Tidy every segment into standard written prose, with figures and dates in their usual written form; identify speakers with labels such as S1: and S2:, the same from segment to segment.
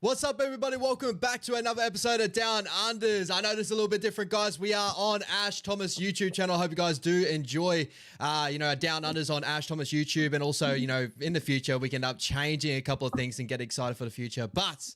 S1: What's up, everybody? Welcome back to another episode of Down Unders. I know this is a little bit different, guys. We are on Ash Thomas YouTube channel. I hope you guys do enjoy, Down Unders on Ash Thomas YouTube. And also, in the future, we can end up changing a couple of things and get excited for the future. But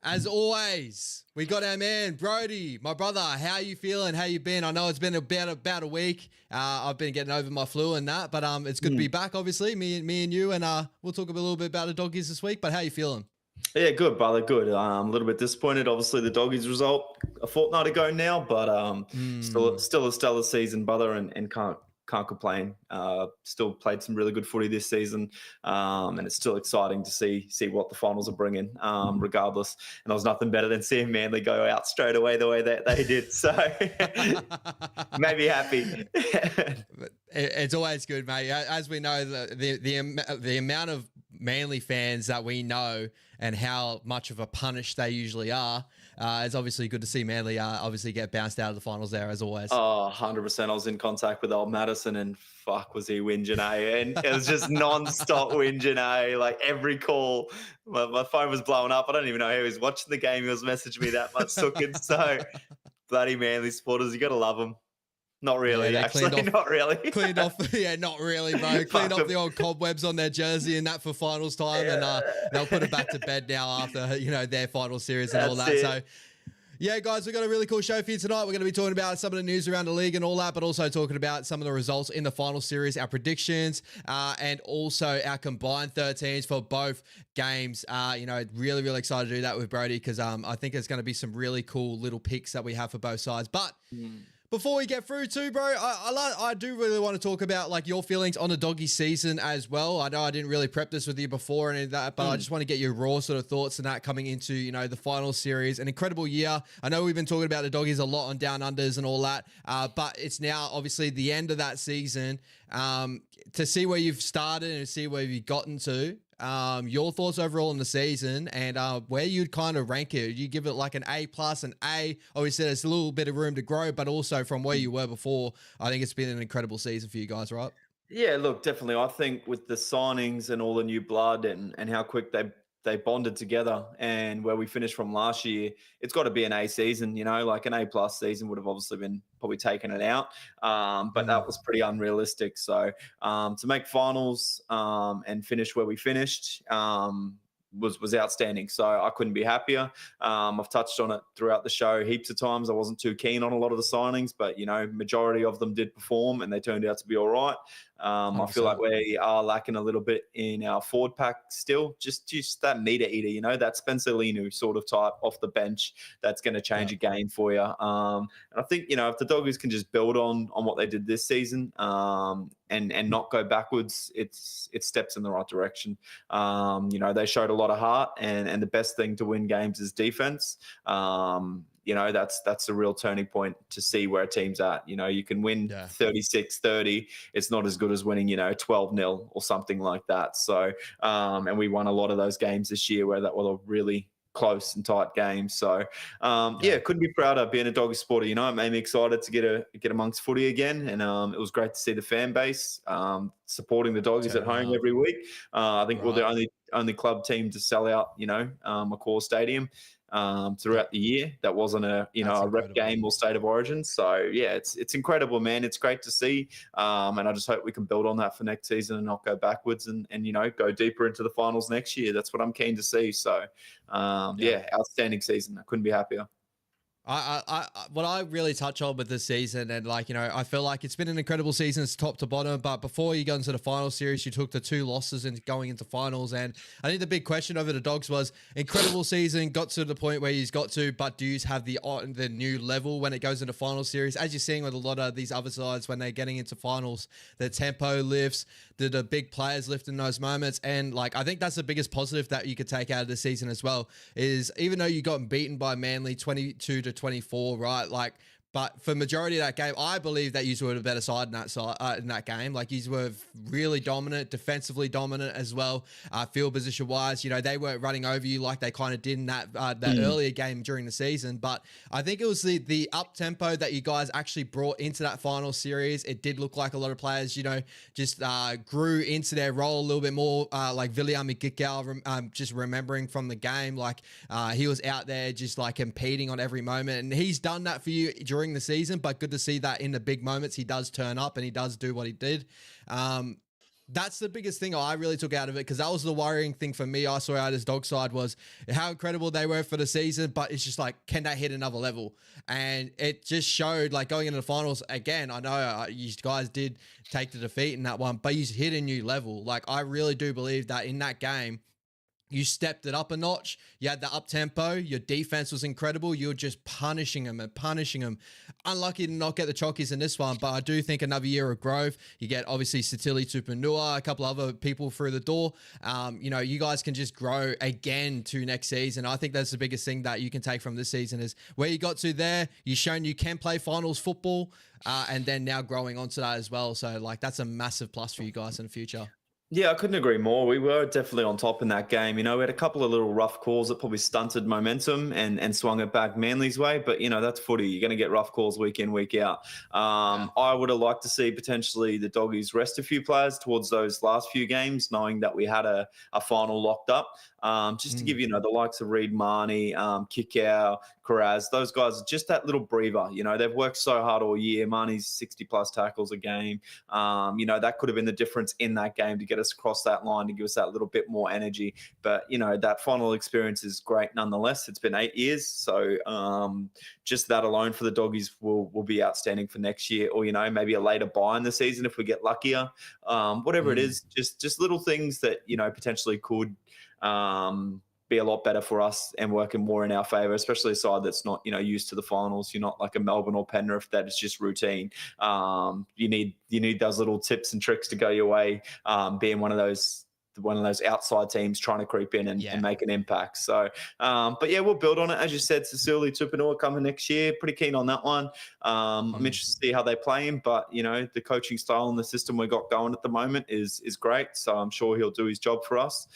S1: as always, we got our man, Brody, my brother. How you feeling? How you been? I know it's been about a week. I've been getting over my flu and that, but it's good to be back, obviously, me and you. And we'll talk a little bit about the doggies this week, but how you feeling?
S2: Yeah, good, brother. Good. I'm a little bit disappointed. Obviously, the doggies result a fortnight ago now, but still a stellar season, brother, and can't complain. Still played some really good footy this season, and it's still exciting to see what the finals are bringing, regardless. And there was nothing better than seeing Manly go out straight away the way that they did. So made me happy.
S1: It's always good, mate. As we know, the amount of Manly fans that we know and how much of a punish they usually are, it's obviously good to see Manly obviously get bounced out of the finals there, as always.
S2: Oh, 100%. I was in contact with old Madison and fuck was he whinging, eh? And it was just non-stop whinging, eh? Like every call, my phone was blowing up. I don't even know he was watching the game. He was messaging me that much. So bloody Manly supporters, you got to love them. Not really,
S1: yeah,
S2: actually. Not really.
S1: Cleaned off, yeah, not really, bro. Cleaned off the old cobwebs on their jersey and that for finals time, and they'll put it back to bed now after their final series and all that. So, yeah, guys, we've got a really cool show for you tonight. We're going to be talking about some of the news around the league and all that, but also talking about some of the results in the final series, our predictions, and also our combined 13s for both games. Really, really excited to do that with Brody because I think there's going to be some really cool little picks that we have for both sides. But before we get through too, bro, I do really want to talk about like your feelings on the doggy season as well. I know I didn't really prep this with you before and any of that, but I just want to get your raw sort of thoughts on that coming into, the final series. An incredible year. I know we've been talking about the doggies a lot on Down Unders and all that, but it's now obviously the end of that season. To see where you've started and see where you've gotten to, your thoughts overall on the season and where you'd kind of rank it. You give it like an A+, an A. Obviously, there's a little bit of room to grow, but also from where you were before, I think it's been an incredible season for you guys, right?
S2: Yeah, look, definitely. I think with the signings and all the new blood and how quick they bonded together and where we finished from last year, it's got to be an A season, like an A+ season would have obviously been probably taking it out. But that was pretty unrealistic. So to make finals and finish where we finished was outstanding. So I couldn't be happier. I've touched on it throughout the show heaps of times. I wasn't too keen on a lot of the signings, but, majority of them did perform and they turned out to be all right. I feel like we are lacking a little bit in our forward pack still. Just that meter eater, that Spencer Linu sort of type off the bench that's going to change a game for you. And I think, if the Doggies can just build on what they did this season and not go backwards, it steps in the right direction. They showed a lot of heart and the best thing to win games is defense. That's a real turning point to see where a team's at. You can win 36-30. It's not as good as winning, 12-0 or something like that. So, and we won a lot of those games this year where that were really close and tight games. So, couldn't be prouder being a doggy supporter. It made me excited to get amongst footy again. And it was great to see the fan base supporting the doggies at home every week. I think we're the only club team to sell out, Macquarie Stadium throughout the year. That wasn't a rep game or state of origin. So yeah, it's incredible, man. It's great to see. And I just hope we can build on that for next season and not go backwards and go deeper into the finals next year. That's what I'm keen to see. So outstanding season. I couldn't be happier.
S1: What I really touch on with this season and I feel like it's been an incredible season. It's top to bottom, but before you got into the final series, you took the 2 losses and going into finals. And I think the big question over the Dogs was incredible season, got to the point where he's got to, but do you have the new level when it goes into final series? As you're seeing with a lot of these other sides, when they're getting into finals, the tempo lifts, the big players lift in those moments. And I think that's the biggest positive that you could take out of the season as well, is even though you got beaten by Manly 22-24, right? But for majority of that game, I believe that you were the better side in that game. Like, you were really dominant, defensively dominant as well. Field position wise, you know, they weren't running over you like they kind of did in that earlier game during the season. But I think it was the up tempo that you guys actually brought into that final series. It did look like a lot of players, you know, just grew into their role a little bit more. Like William Gickel, just remembering from the game, like he was out there just like competing on every moment, and he's done that for you during the season. But good to see that in the big moments he does turn up and he does do what he did. That's the biggest thing I really took out of it, because that was the worrying thing for me. I saw out as dog side was how incredible they were for the season, but it's just like, can they hit another level? And it just showed, like, going into the finals again. I know you guys did take the defeat in that one, but you hit a new level. Like, I really do believe that in that game you stepped it up a notch. You had the up tempo. Your defense was incredible. You were just punishing them and punishing them. Unlucky to not get the chockies in this one, but I do think another year of growth. You get obviously Satili Tupanua, a couple other people through the door. You know, you guys can just grow again to next season. I think that's the biggest thing that you can take from this season is where you got to there. You've shown you can play finals football, and then now growing onto that as well. So, like, that's a massive plus for you guys in the future.
S2: Yeah, I couldn't agree more. We were definitely on top in that game. You know, we had a couple of little rough calls that probably stunted momentum and swung it back Manly's way. But, you know, that's footy. You're going to get rough calls week in, week out. I would have liked to see potentially the Doggies rest a few players towards those last few games, knowing that we had a final locked up. Just to give, you know, the likes of Reed Marnie, Kikau, Karaz, those guys, just that little breather. You know, they've worked so hard all year. Marnie's 60-plus tackles a game. You know, that could have been the difference in that game to get us across that line, to give us that little bit more energy. But, you know, that final experience is great nonetheless. It's been 8 years. So just that alone for the Doggies will be outstanding for next year, or, you know, maybe a later buy in the season if we get luckier. Whatever it is, just little things that, you know, potentially could be a lot better for us and working more in our favour, especially a side that's not, you know, used to the finals. You're not like a Melbourne or Penrith that is just routine. You need those little tips and tricks to go your way, being one of those outside teams trying to creep in and make an impact. So, but yeah, we'll build on it. As you said, Cecilia Tupanua coming next year. Pretty keen on that one. I'm interested to see how they play him, but, you know, the coaching style and the system we got going at the moment is great. So I'm sure he'll do his job for us.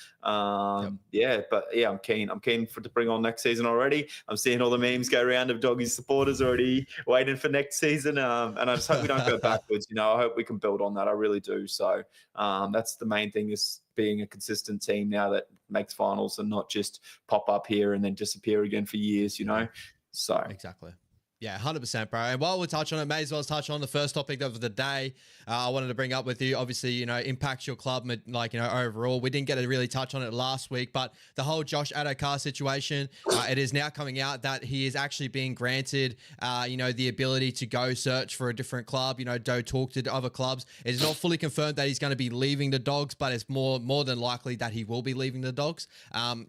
S2: Yeah, but yeah, I'm keen to bring on next season already. I'm seeing all the memes go around of Doggies supporters already waiting for next season. And I just hope we don't go backwards. You know, I hope we can build on that. I really do. So that's the main thing, is being a consistent team now that makes finals and not just pop up here and then disappear again for years, you know? So
S1: exactly. Yeah, 100%, bro. And while we touch on it, may as well touch on the first topic of the day. I wanted to bring up with you, obviously, you know, impacts your club, like, you know, overall. We didn't get to really touch on it last week, but the whole Josh Adokar situation, it is now coming out that he is actually being granted, you know, the ability to go search for a different club, you know, go talk to other clubs. It is not fully confirmed that he's going to be leaving the Dogs, but it's more than likely that he will be leaving the Dogs.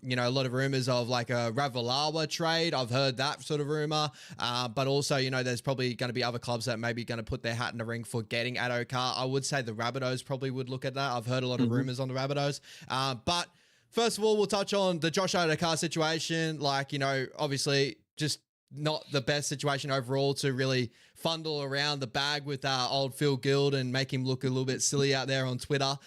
S1: You know, a lot of rumors of like a Ravalawa trade. I've heard that sort of rumor, but also, you know, there's probably going to be other clubs that may be going to put their hat in the ring for getting Adokar. I would say the Rabbitohs probably would look at that. I've heard a lot of rumors on the Rabbitohs. But first of all, we'll touch on the Josh Adokar situation. Like, you know, obviously just not the best situation overall to really fundle around the bag with old Phil Guild and make him look a little bit silly out there on Twitter.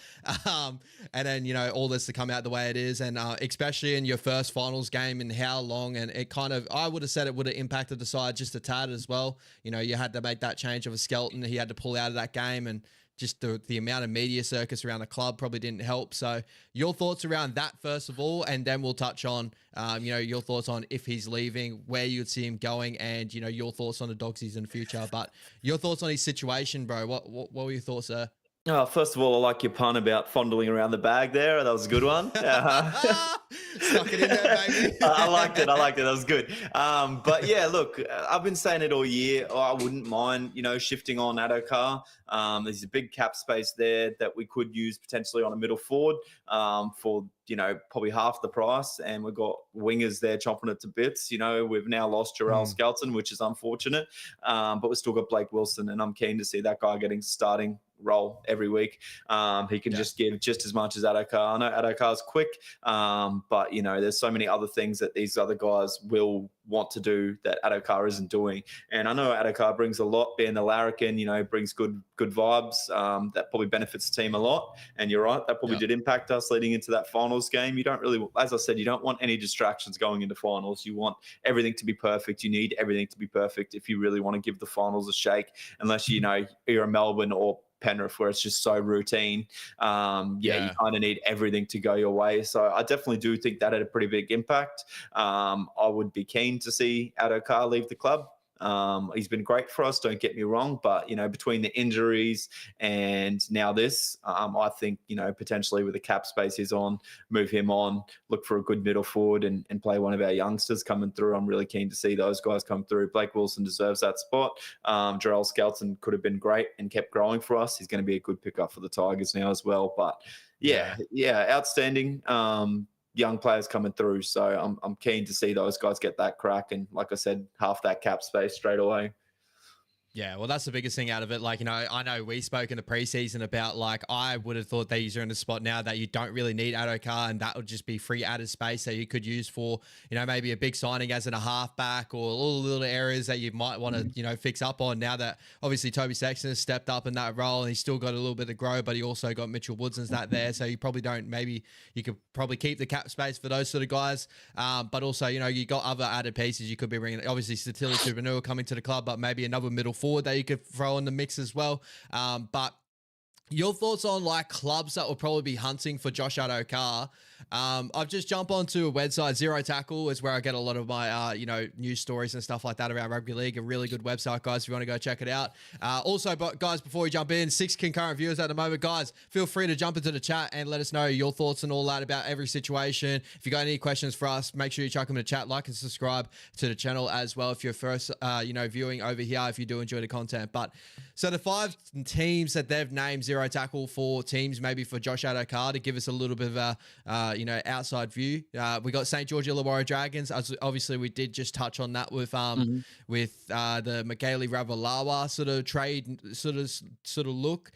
S1: And then, you know, all this to come out the way it is. And especially in your first finals game and how long, and it kind of, I would have said it would have impacted the side just a tad as well. You know, you had to make that change of a skeleton. He had to pull out of that game, and just the amount of media circus around the club probably didn't help. So your thoughts around that first of all, and then we'll touch on, you know, your thoughts on if he's leaving, where you'd see him going, and, you know, your thoughts on the Dogsies in the future. But your thoughts on his situation, bro. What were your thoughts there?
S2: Oh, first of all, I like your pun about fondling around the bag there. That was a good one.
S1: Stuck it in there, baby.
S2: I liked it. That was good. But yeah, look, I've been saying it all year. I wouldn't mind, you know, shifting on Adokar. There's a big cap space there that we could use potentially on a middle forward for, you know, probably half the price. And we've got wingers there chopping it to bits. You know, we've now lost Jarrell Skelton, which is unfortunate. But we've still got Blake Wilson, and I'm keen to see that guy getting starting role every week. He can just give just as much as Adokar. I know Adokar's quick, but there's so many other things that these other guys will want to do that Adokar isn't doing. And I know Adokar brings a lot, being the larrikin, brings good vibes. That probably benefits the team a lot. And you're right, that probably did impact us leading into that finals game. You don't really, as I said, you don't want any distractions going into finals. You want everything to be perfect. You need everything to be perfect if you really want to give the finals a shake, unless you're a Melbourne or Penrith, where it's just so routine. You kind of need everything to go your way. So I definitely do think that had a pretty big impact. I would be keen to see Adokar leave the club. He's been great for us, don't get me wrong, but between the injuries and now this, I think potentially with the cap space he's on, move him on, look for a good middle forward and play one of our youngsters coming through. I'm really keen to see those guys come through. Blake Wilson deserves that spot. Jarrell Skelton could have been great and kept growing for us. He's going to be a good pickup for the Tigers now as well. But outstanding. Young players coming through, so I'm keen to see those guys get that crack, and like I said, half that cap space straight away.
S1: Yeah, well, that's the biggest thing out of it. Like, I know we spoke in the preseason about, like, I would have thought that you're in a spot now that you don't really need Adokar, and that would just be free added space that you could use for, maybe a big signing as in a halfback, or all the little areas that you might want to, fix up on, now that obviously Toby Sexton has stepped up in that role and he's still got a little bit to grow, but he also got Mitchell Woodson's that there. So you probably you could probably keep the cap space for those sort of guys. But also, you got other added pieces you could be bringing. Obviously, Statili Tupanua coming to the club, but maybe another middle forward that you could throw in the mix as well. But your thoughts on like clubs that will probably be hunting for Josh Adokar? I've just jumped onto a website. Zero Tackle is where I get a lot of my news stories and stuff like that around rugby league. A really good website, guys, if you want to go check it out. Also, but guys, before we jump in, 6 concurrent viewers at the moment. Guys, feel free to jump into the chat and let us know your thoughts and all that about every situation. If you got any questions for us, make sure you chuck them in the chat, like and subscribe to the channel as well if you're first viewing over here, if you do enjoy the content. But so the 5 teams that they've named Zero Tackle for teams maybe for Josh Adokar, to give us a little bit of a outside view. We got St. George Illawarra Dragons. As obviously we did just touch on that with the Michaeli Ravalawa sort of trade sort of look.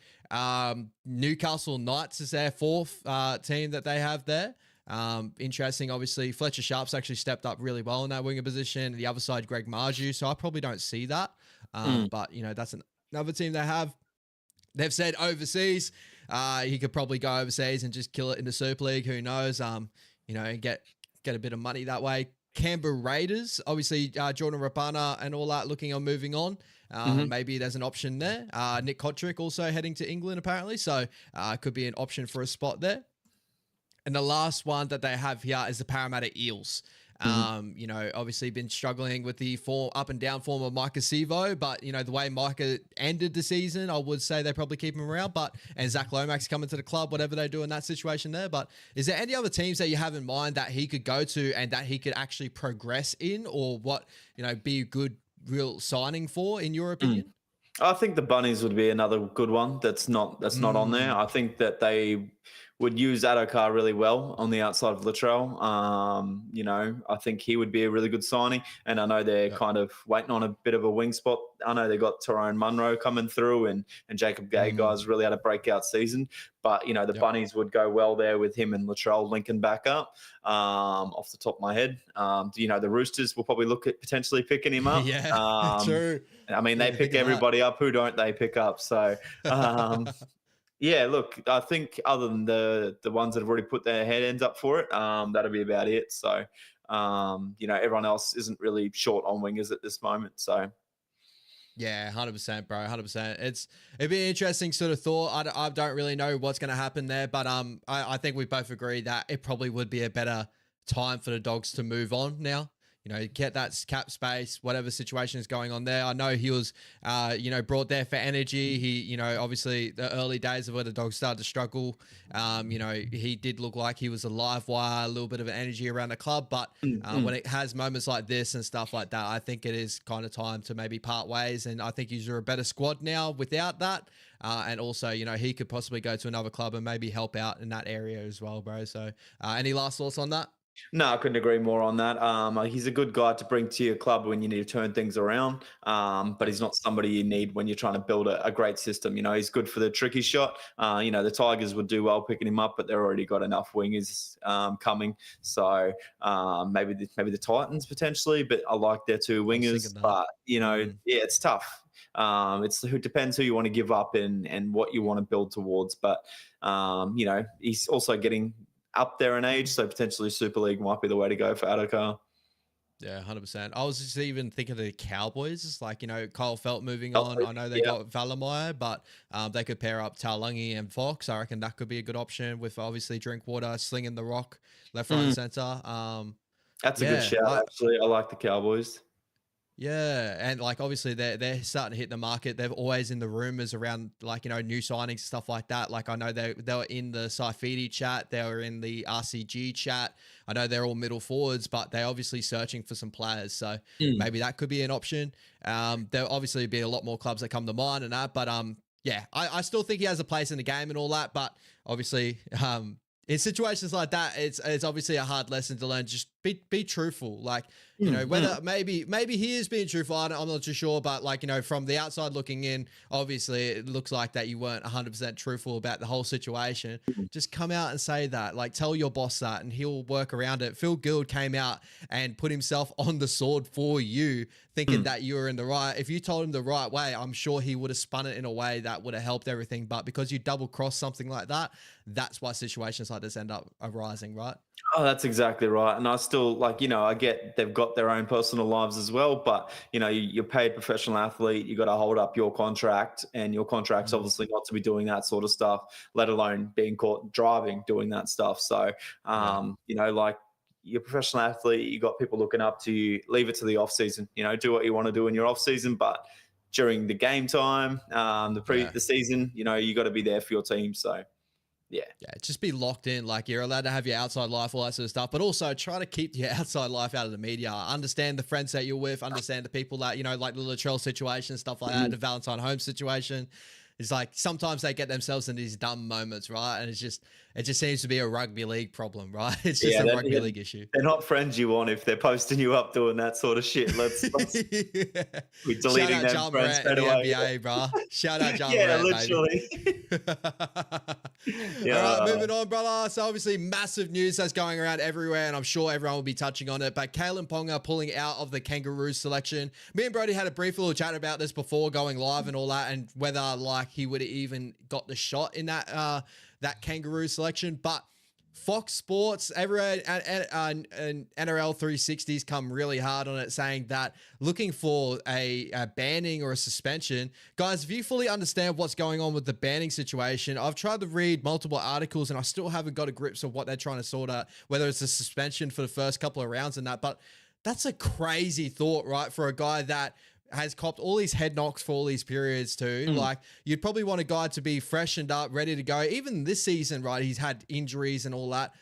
S1: Newcastle Knights is their 4th team that they have there. Interesting. Obviously Fletcher Sharp's actually stepped up really well in that winger position. The other side, Greg Marju. So I probably don't see that. But that's another team they have. They've said overseas. He could probably go overseas and just kill it in the Super League. Who knows? And get a bit of money that way. Canberra Raiders, obviously Jordan Rapana and all that looking on moving on. Maybe there's an option there. Nick Kotrick also heading to England apparently. So could be an option for a spot there. And the last one that they have here is the Parramatta Eels. Obviously been struggling with the up and down form of Micah Sivo, but the way Micah ended the season, I would say they probably keep him around. And Zach Lomax coming to the club, whatever they do in that situation there. But is there any other teams that you have in mind that he could go to and that he could actually progress in, or what be a good real signing for, in your opinion?
S2: I think the Bunnies would be another good one that's not on there. I think that they would use Adokar really well on the outside of Latrell. I think he would be a really good signing. And I know they're kind of waiting on a bit of a wing spot. I know they got Tyrone Munro coming through and Jacob Gay guys really had a breakout season. But, the Bunnies would go well there with him and Latrell linking back up off the top of my head. The Roosters will probably look at potentially picking him up.
S1: True.
S2: I mean, they pick everybody up. Who don't they pick up? So, yeah, look, I think other than the ones that have already put their head ends up for it, that'll be about it. So, everyone else isn't really short on wingers at this moment. So,
S1: yeah, 100%, bro, 100%. It'd be an interesting sort of thought. I don't really know what's going to happen there, but I think we both agree that it probably would be a better time for the Dogs to move on now. Get that cap space, whatever situation is going on there. I know he was, brought there for energy. He, obviously the early days of where the Dogs started to struggle, he did look like he was a live wire, a little bit of an energy around the club. But when it has moments like this and stuff like that, I think it is kind of time to maybe part ways. And I think he's a better squad now without that. And also, he could possibly go to another club and maybe help out in that area as well, bro. So any last thoughts on that?
S2: No, I couldn't agree more on that. He's a good guy to bring to your club when you need to turn things around, but he's not somebody you need when you're trying to build a great system. You know, he's good for the tricky shot. You know, the Tigers would do well picking him up, but they've already got enough wingers coming. So maybe the Titans potentially, but I like their two
S1: I was
S2: wingers.
S1: thinking that.
S2: But, you know, yeah, it's tough. It depends who you want to give up and what you want to build towards. But, you know, he's also getting up there in age, so potentially Super League might be the way to go for Adokar.
S1: Yeah, 100%. I was just even thinking of the Cowboys. It's like, you know, Kyle Felt moving on. I know they got Valameyer, but they could pair up Taulungi and Fox. I reckon that could be a good option with obviously Drinkwater slinging the rock left, right, and center.
S2: That's a good shout, actually. I like the Cowboys.
S1: Yeah, and like obviously they're starting to hit the market. They're always in the rumors around like, you know, new signings and stuff like that. Like I know they were in the Saifidi chat, they were in the RCG chat. I know they're all middle forwards, but they're obviously searching for some players. So maybe that could be an option. There'll obviously be a lot more clubs that come to mind and that, but yeah, I still think he has a place in the game and all that, but obviously in situations like that, it's obviously a hard lesson to learn. Just be truthful. Like, you know, whether maybe he is being truthful, I'm not too sure, but like, you know, from the outside looking in, obviously it looks like that you weren't 100% truthful about the whole situation. Just come out and say that, like tell your boss that and he'll work around it. Phil Guild came out and put himself on the sword for you, thinking that you were in the right. If you told him the right way, I'm sure he would have spun it in a way that would have helped everything. But because you double cross something like that, that's why situations like this end up arising, right?
S2: Oh, that's exactly right. And I still like, you know, I get they've got their own personal lives as well, but you know, you're paid professional athlete, you got to hold up your contract, and your contract's obviously not to be doing that sort of stuff, let alone being caught driving doing that stuff. So, you know, like you're a professional athlete, you got people looking up to you, leave it to the off season, you know, do what you want to do in your off season, but during the game time, the season, you know, you got to be there for your team. So, yeah.
S1: Yeah, just be locked in. Like you're allowed to have your outside life, all that sort of stuff, but also try to keep your outside life out of the media. Understand the friends that you're with, understand the people that, you know, like the Latrell situation, stuff like that, the Valentine Holmes situation. It's like sometimes they get themselves in these dumb moments, right? And it just seems to be a rugby league problem, right? It's just a rugby league issue.
S2: They're not friends you want if they're posting you up doing that sort of shit. Let's we're deleting them
S1: John
S2: friends
S1: Morant in the NBA, bro. Shout out John Morant,
S2: literally.
S1: All right, moving on, brother. So obviously massive news that's going around everywhere, and I'm sure everyone will be touching on it. But Kalyn Ponga pulling out of the Kangaroos selection. Me and Brody had a brief little chat about this before going live and all that, and whether like he would have even got the shot in that that Kangaroo selection. But Fox Sports, everywhere, and NRL 360's come really hard on it, saying that looking for a banning or a suspension. Guys, if you fully understand what's going on with the banning situation, I've tried to read multiple articles and I still haven't got a grip of what they're trying to sort out, whether it's a suspension for the first couple of rounds and that. But that's a crazy thought, right? For a guy that has copped all these head knocks for all these periods too. Like you'd probably want a guy to be freshened up, ready to go. Even this season, right? He's had injuries and all that.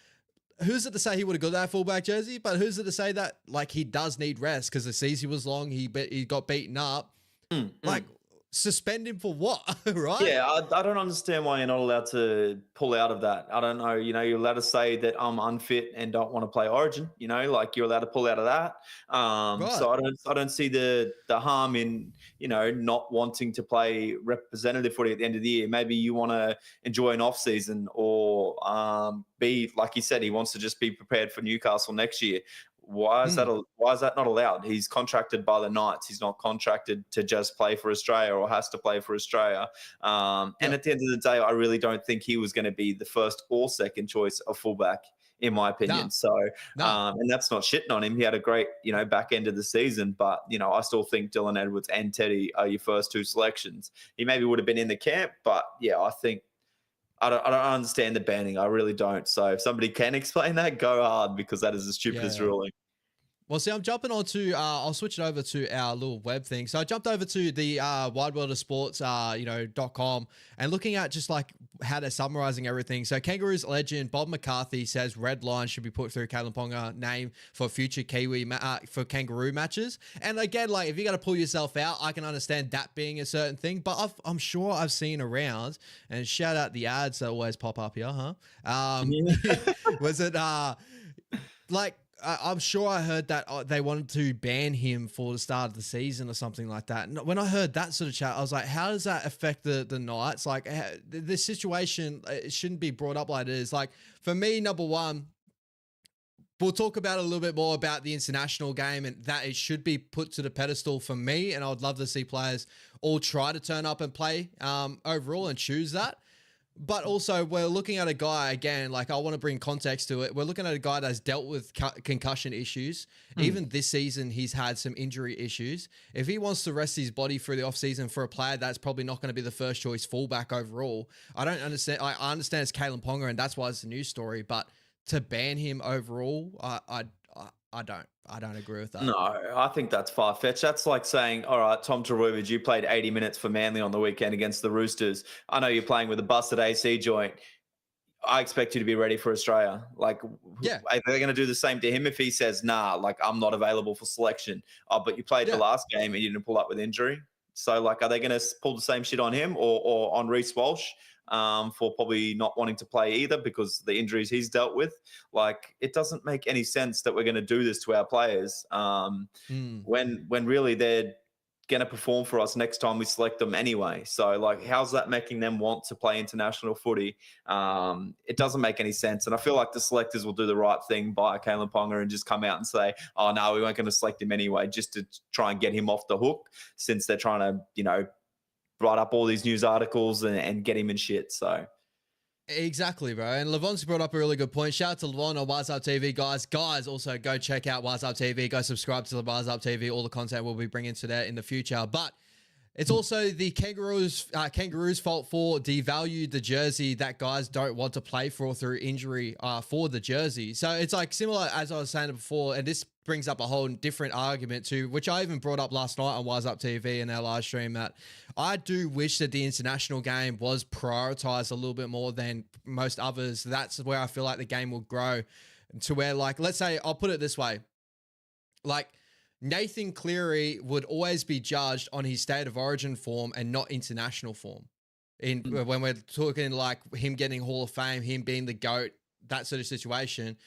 S1: Who's it to say he would have got that fullback jersey? But who's it to say that like he does need rest because the season was long. He got beaten up. Like suspend him for what? Right?
S2: Yeah, I don't understand why you're not allowed to pull out of that. I don't know. You know, you're allowed to say that I'm unfit and don't want to play Origin. You know, like you're allowed to pull out of that. So I don't see the harm in, you know, not wanting to play representative footy at the end of the year. Maybe you want to enjoy an off season or be like he said, he wants to just be prepared for Newcastle next year. Why is that not allowed? He's contracted by the Knights. He's not contracted to just play for Australia or has to play for Australia. And at the end of the day, I really don't think he was going to be the first or second choice of fullback, in my opinion. And that's not shitting on him. He had a great, you know, back end of the season, but you know, I still think Dylan Edwards and Teddy are your first two selections. He maybe would have been in the camp, but yeah, I think I don't understand the banning. I really don't. So if somebody can explain that, go hard, because that is the stupidest ruling.
S1: Well, see, I'm jumping on to, I'll switch it over to our little web thing. So I jumped over to the Wide World of Sports, .com, and looking at just like how they're summarizing everything. So Kangaroos legend Bob McCarthy says red line should be put through Kalyn Ponga name for future Kiwi for Kangaroo matches. And again, like if you got to pull yourself out, I can understand that being a certain thing, but I'm sure I've seen around, and shout out the ads that always pop up here, huh? Was it, like, I'm sure I heard that they wanted to ban him for the start of the season or something like that. And when I heard that sort of chat, I was like, how does that affect the Knights? Like, this situation, it shouldn't be brought up like it is. Like, for me, number one, we'll talk about a little bit more about the international game and that it should be put to the pedestal for me. And I would love to see players all try to turn up and play overall and choose that. But also, we're looking at a guy, again, like I want to bring context to it. We're looking at a guy that's dealt with concussion issues. Even this season, he's had some injury issues. If he wants to rest his body through the offseason for a player that's probably not going to be the first choice fullback overall, I don't understand. I understand it's Kalen Ponga, and that's why it's a news story. But to ban him overall, I don't agree with that.
S2: No, I think that's far-fetched. That's like saying, all right, Tom Trbojevic, you played 80 minutes for Manly on the weekend against the Roosters. I know you're playing with a busted AC joint. I expect you to be ready for Australia. Like,
S1: yeah,
S2: are they going to do the same to him if he says, nah, like, I'm not available for selection? Oh, but you played the last game and you didn't pull up with injury. So, like, are they going to pull the same shit on him or on Reece Walsh? For probably not wanting to play either because the injuries he's dealt with. Like, it doesn't make any sense that we're going to do this to our players when really they're going to perform for us next time we select them anyway. So, like, how's that making them want to play international footy? It doesn't make any sense. And I feel like the selectors will do the right thing by Kalen Ponga and just come out and say, oh, no, we weren't going to select him anyway, just to try and get him off the hook since they're trying to, you know, write up all these news articles and get him in shit. So
S1: exactly, bro. And Levon's brought up a really good point. Shout out to Levon on Wise Up TV, guys. Guys, also go check out Wise Up TV. Go subscribe to the Wise Up TV. All the content we'll be bringing to that in the future. But it's also the Kangaroos' fault for devalue the jersey that guys don't want to play for through injury for the jersey. So it's like similar as I was saying before, and this brings up a whole different argument too, which I even brought up last night on Wise Up TV in our live stream, that I do wish that the international game was prioritized a little bit more than most others. That's where I feel like the game will grow to where, like, let's say, I'll put it this way, like, Nathan Cleary would always be judged on his state of origin form and not international form. When we're talking like him getting Hall of Fame, him being the GOAT, that sort of situation,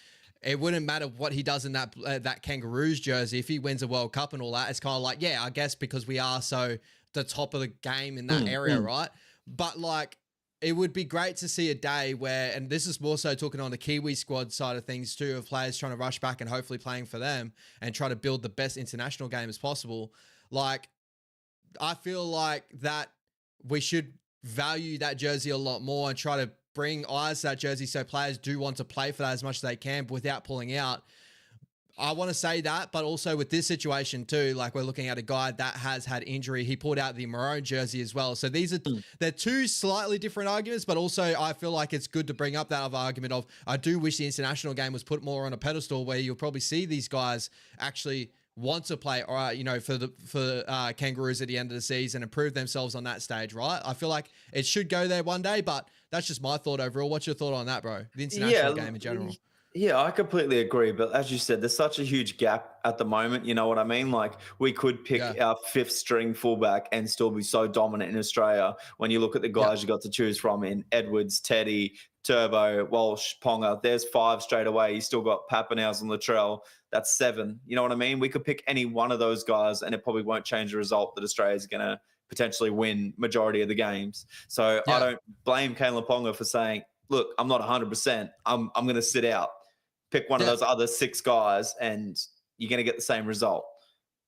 S1: it wouldn't matter what he does in that Kangaroos jersey. If he wins a World Cup and all that, it's kind of like, yeah, I guess because we are so the top of the game in that area, right? But like, it would be great to see a day where, and this is more so talking on the Kiwi squad side of things too, of players trying to rush back and hopefully playing for them and try to build the best international game as possible. Like, I feel like that we should value that jersey a lot more and try to bring eyes to that jersey so players do want to play for that as much as they can without pulling out. I want to say that, but also with this situation too, like we're looking at a guy that has had injury. He pulled out the maroon jersey as well. So these are, they're two slightly different arguments, but also I feel like it's good to bring up that other argument of, I do wish the international game was put more on a pedestal where you'll probably see these guys actually want to play, or you know, for Kangaroos at the end of the season and prove themselves on that stage, right? I feel like it should go there one day, but that's just my thought overall. What's your thought on that, bro? The international game in general.
S2: Yeah, I completely agree. But as you said, there's such a huge gap at the moment. You know what I mean? Like, we could pick our fifth string fullback and still be so dominant in Australia. When you look at the guys you got to choose from in Edwards, Teddy, Turbo, Walsh, Ponga, there's 5 straight away. You still got Pappenhaus and Latrell. That's 7. You know what I mean? We could pick any one of those guys and it probably won't change the result that Australia's going to potentially win majority of the games. So I don't blame Kalen Ponga for saying, look, I'm not 100%. I'm going to sit out. Pick one of those other 6 guys and you're going to get the same result.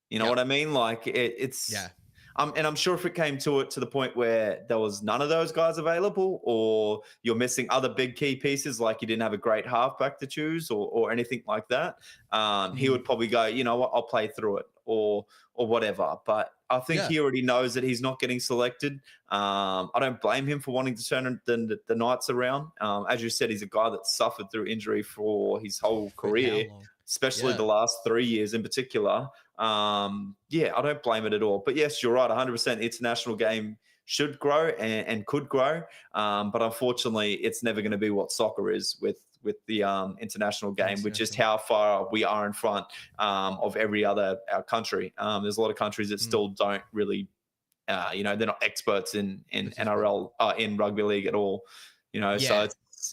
S2: You know what I mean? Like, it's and I'm sure if it came to the point where there was none of those guys available, or you're missing other big key pieces, like you didn't have a great halfback to choose or anything like that, he would probably go, you know what, I'll play through it or whatever. But I think he already knows that he's not getting selected. I don't blame him for wanting to turn the Knights around. As you said, he's a guy that suffered through injury for his whole career, especially the last 3 years in particular. I don't blame it at all. But yes, you're right, 100%. International game should grow and could grow. But unfortunately, it's never going to be what soccer is with the international game, with just how far we are in front of every other country. There's a lot of countries that still don't really, they're not experts in NRL, in rugby league at all. So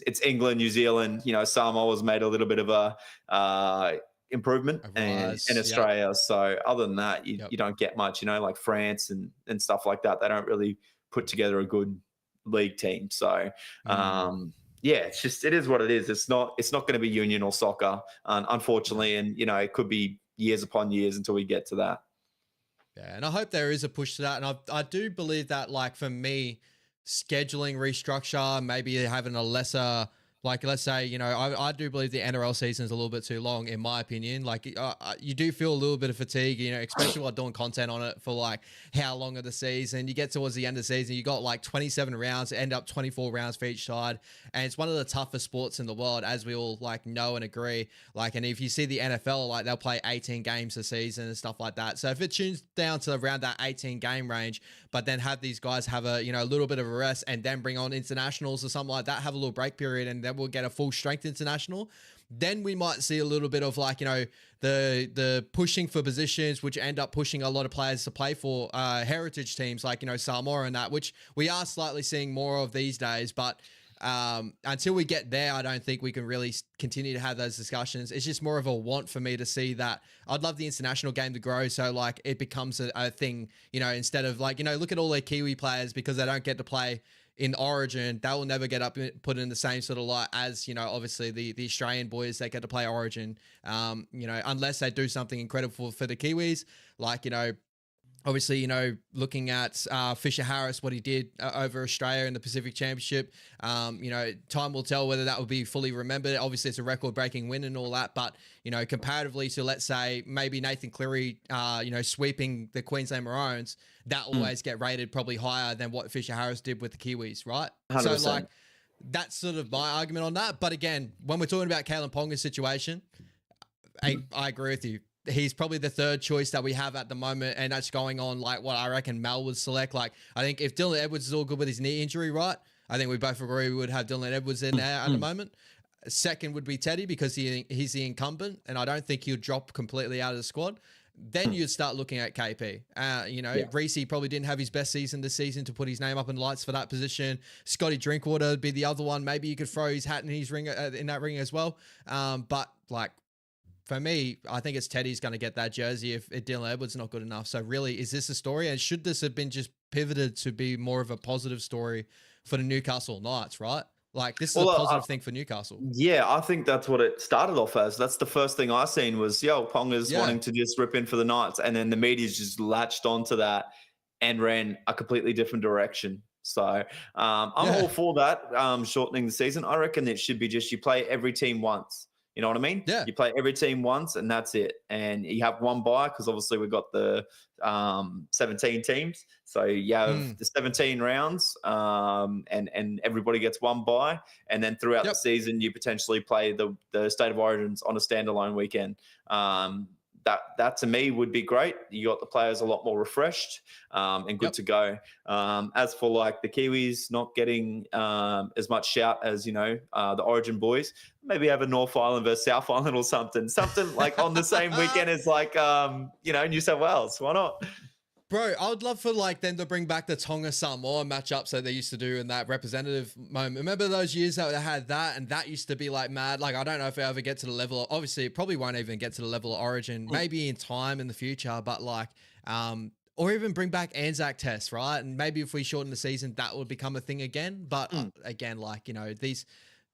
S2: it's England, New Zealand. You know, Samoa's made a little bit of a improvement, and Australia. So other than that, you don't get much. You know, like France and stuff like that. They don't really put together a good league team. So yeah, it is what it is. It's not going to be union or soccer, unfortunately. And you know, it could be years upon years until we get to that.
S1: Yeah, and I hope there is a push to that. And I do believe that, like, for me, scheduling restructure, maybe having a lesser, like, let's say, you know, I do believe the NRL season is a little bit too long, in my opinion. Like, you do feel a little bit of fatigue, you know, especially while doing content on it for, like, how long of the season. You get towards the end of the season, you got, like, 27 rounds, end up 24 rounds for each side. And it's one of the toughest sports in the world, as we all, like, know and agree. Like, and if you see the NFL, like, they'll play 18 games a season and stuff like that. So if it tunes down to around that 18 game range, but then have these guys have a, you know, a little bit of a rest and then bring on internationals or something like that, have a little break period, and then we'll get a full strength international, then we might see a little bit of, like, you know, the pushing for positions, which end up pushing a lot of players to play for heritage teams like, you know, Samoa and that, which we are slightly seeing more of these days. But until we get there, I don't think we can really continue to have those discussions. It's just more of a want for me to see that. I'd love the international game to grow, so, like, it becomes a thing, you know, instead of, like, you know, look at all their Kiwi players, because they don't get to play in Origin, they will never get put in the same sort of light as, you know, obviously the Australian boys that get to play Origin, you know, unless they do something incredible for the Kiwis, like, you know, obviously, you know, looking at Fisher Harris, what he did over Australia in the Pacific Championship, you know, time will tell whether that will be fully remembered. Obviously, it's a record-breaking win and all that, but, you know, comparatively to, let's say, maybe Nathan Cleary, you know, sweeping the Queensland Maroons, that always get rated probably higher than what Fisher Harris did with the Kiwis, right?
S2: 100%.
S1: So, like, that's sort of my argument on that. But again, when we're talking about Kalen Ponga's situation, I agree with you. He's probably the third choice that we have at the moment, and that's going on, like, what I reckon Mel would select. Like, I think if Dylan Edwards is all good with his knee injury, right, I think we both agree we would have Dylan Edwards in there at the moment. Second would be Teddy, because he's the incumbent, and I don't think he'll drop completely out of the squad. Then you'd start looking at KP. You know, Reece probably didn't have his best season this season to put his name up in lights for that position. Scotty Drinkwater would be the other one. Maybe you could throw his hat in his ring, in that ring as well. But, like, for me, I think it's Teddy's going to get that jersey if Dylan Edwards not good enough. So really, is this a story? And should this have been just pivoted to be more of a positive story for the Newcastle Knights, right? Like, this is a positive thing for Newcastle.
S2: Yeah, I think that's what it started off as. That's the first thing I seen was, Ponga's wanting to just rip in for the Knights. And then the media's just latched onto that and ran a completely different direction. So I'm all for that, shortening the season. I reckon it should be just you play every team once. You know what I mean?
S1: Yeah.
S2: You play every team once and that's it. And you have one bye, because obviously we've got the 17 teams. So you have the 17 rounds and everybody gets one bye. And then throughout the season, you potentially play the State of Origins on a standalone weekend. That to me would be great. You got the players a lot more refreshed and good to go. As for, like, the Kiwis not getting as much shout as, you know, the Origin boys, maybe have a North Island versus South Island or something like on the same weekend as, like, you know, New South Wales. Why not?
S1: Bro, I would love for, like, them to bring back the Tonga Samoa matchups that they used to do in that representative moment. Remember those years that they had that, and that used to be, like, mad. Like, I don't know if it ever get to the level. Obviously, it probably won't even get to the level of Origin. Maybe in time in the future, but, like, or even bring back Anzac tests, right? And maybe if we shorten the season, that would become a thing again. But again, like, you know, these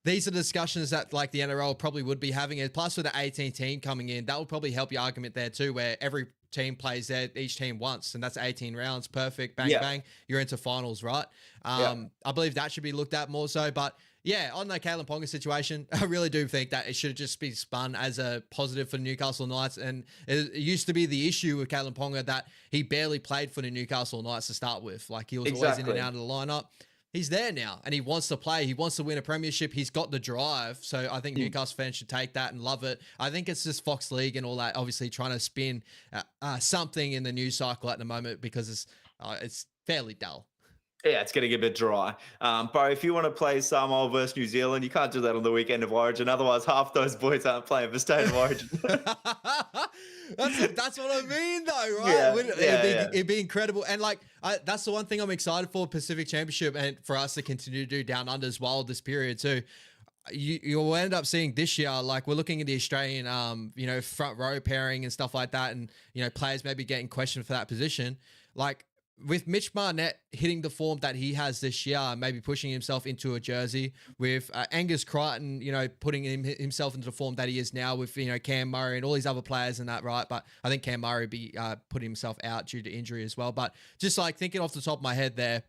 S1: are discussions that, like, the NRL probably would be having. And plus, with the 18 team coming in, that would probably help your argument there too, where every team plays each team once, and that's 18 rounds. Perfect. Bang, bang. You're into finals, right? I believe that should be looked at more so. But yeah, on the Kalen Ponga situation, I really do think that it should just be spun as a positive for Newcastle Knights. And it used to be the issue with Kalen Ponga that he barely played for the Newcastle Knights to start with. Like, he was always in and out of the lineup. He's there now, and he wants to play. He wants to win a premiership. He's got the drive. So I think Newcastle fans should take that and love it. I think it's just Fox League and all that, obviously trying to spin something in the news cycle at the moment, because it's fairly dull.
S2: Yeah, it's going to get a bit dry. Bro, if you want to play Samoa versus New Zealand, you can't do that on the weekend of Origin. Otherwise, half those boys aren't playing for State of Origin.
S1: That's what I mean, though, right?
S2: Yeah,
S1: It'd be incredible. And like, that's the one thing I'm excited for Pacific Championship and for us to continue to do down under as well this period too. You'll end up seeing this year, like we're looking at the Australian, front row pairing and stuff like that. And, players maybe getting questioned for that position. Like, with Mitch Barnett hitting the form that he has this year, maybe pushing himself into a jersey, with Angus Crichton, putting himself into the form that he is now, with Cam Murray and all these other players and that, right? But I think Cam Murray be putting himself out due to injury as well. But just like thinking off the top of my head there,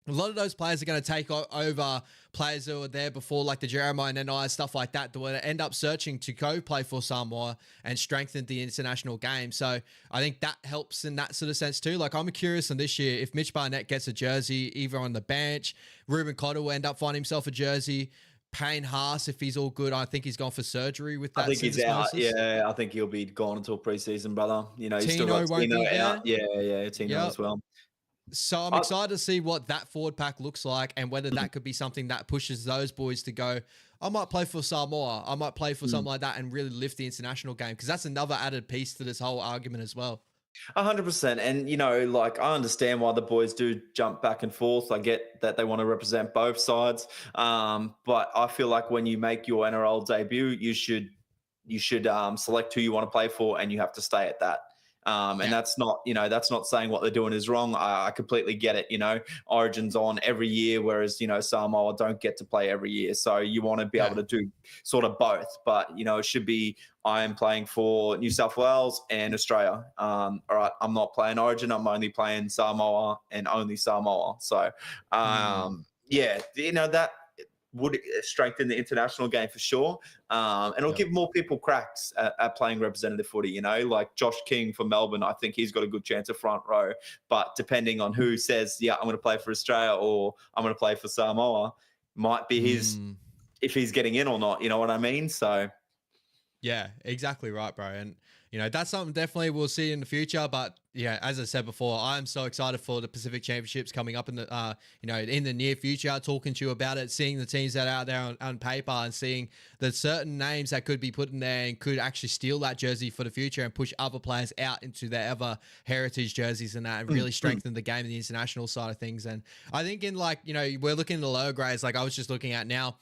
S1: a lot of those players are going to take over players who were there before, like the Jeremiah Nanai, stuff like that will end up searching to go play for Samoa and strengthen the international game. So I think that helps in that sort of sense too. Like, I'm curious on this year, if Mitch Barnett gets a jersey, either on the bench, Ruben Cotter will end up finding himself a jersey. Payne Haas, if he's all good, I think he's gone for surgery with that.
S2: I think he's out. Yeah, I think he'll be gone until preseason, brother. He's
S1: Tino
S2: still got
S1: won't
S2: Tino
S1: be there.
S2: out. Yeah, Tino as well.
S1: So I'm excited to see what that forward pack looks like and whether that could be something that pushes those boys to go, I might play for Samoa, I might play for something like that and really lift the international game, because that's another added piece to this whole argument as well.
S2: 100%. And, like, I understand why the boys do jump back and forth. I get that they want to represent both sides. But I feel like when you make your NRL debut, you should select who you want to play for, and you have to stay at that. And that's not saying what they're doing is wrong. I completely get it. Origin's on every year, whereas, Samoa don't get to play every year. So you want to be able to do sort of both. But, it should be, I am playing for New South Wales and Australia. All right, I'm not playing Origin. I'm only playing Samoa and only Samoa. So, that would strengthen the international game for sure. And it'll give more people cracks at playing representative footy, like Josh King for Melbourne. I think he's got a good chance of front row, but depending on who says, I'm going to play for Australia or I'm going to play for Samoa, might be his, if he's getting in or not, you know what I mean? So
S1: yeah, exactly right, bro. And, that's something definitely we'll see in the future. But yeah, as I said before, I'm so excited for the Pacific Championships coming up in the, in the near future, talking to you about it, seeing the teams that are out there on paper and seeing the certain names that could be put in there and could actually steal that jersey for the future and push other players out into their other heritage jerseys and that, and really strengthen the game in the international side of things. And I think in we're looking at the lower grades, like I was just looking at now,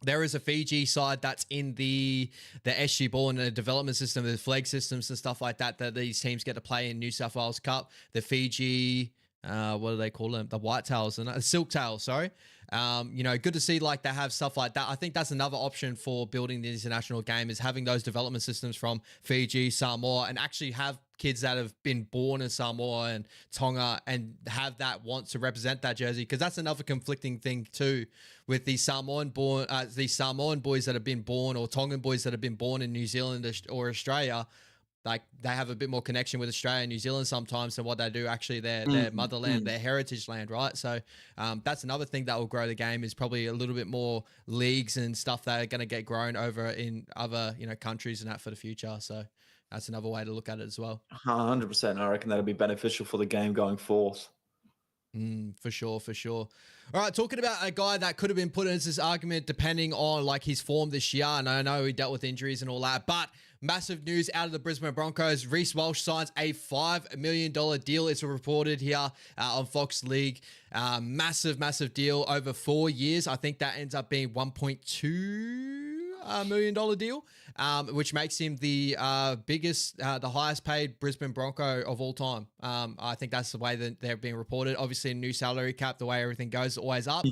S1: there is a Fiji side that's in the SG ball and the development system, the flag systems and stuff like that these teams get to play in New South Wales Cup. The Fiji, what do they call them? The whitetails and silktails, sorry. Good to see like they have stuff like that. I think that's another option for building the international game, is having those development systems from Fiji, Samoa, and actually have kids that have been born in Samoa and Tonga and have that want to represent that jersey, because that's another conflicting thing too with these Samoan boys that have been born, or Tongan boys that have been born in New Zealand or Australia. Like, they have a bit more connection with Australia and New Zealand sometimes than what they do actually their motherland, their heritage land, right? So that's another thing that will grow the game, is probably a little bit more leagues and stuff that are going to get grown over in other, countries and that for the future. So that's another way to look at it as well.
S2: 100%. I reckon that'll be beneficial for the game going forth.
S1: For sure. All right, talking about a guy that could have been put into this argument depending on like his form this year, and I know he dealt with injuries and all that, but massive news out of the Brisbane Broncos. Reece Walsh signs a $5 million deal. It's reported here on Fox League. Massive deal over 4 years. I think that ends up being $1.2 million deal, which makes him the biggest, the highest paid Brisbane Bronco of all time. I think that's the way that they're being reported. Obviously, a new salary cap, the way everything goes, is always up.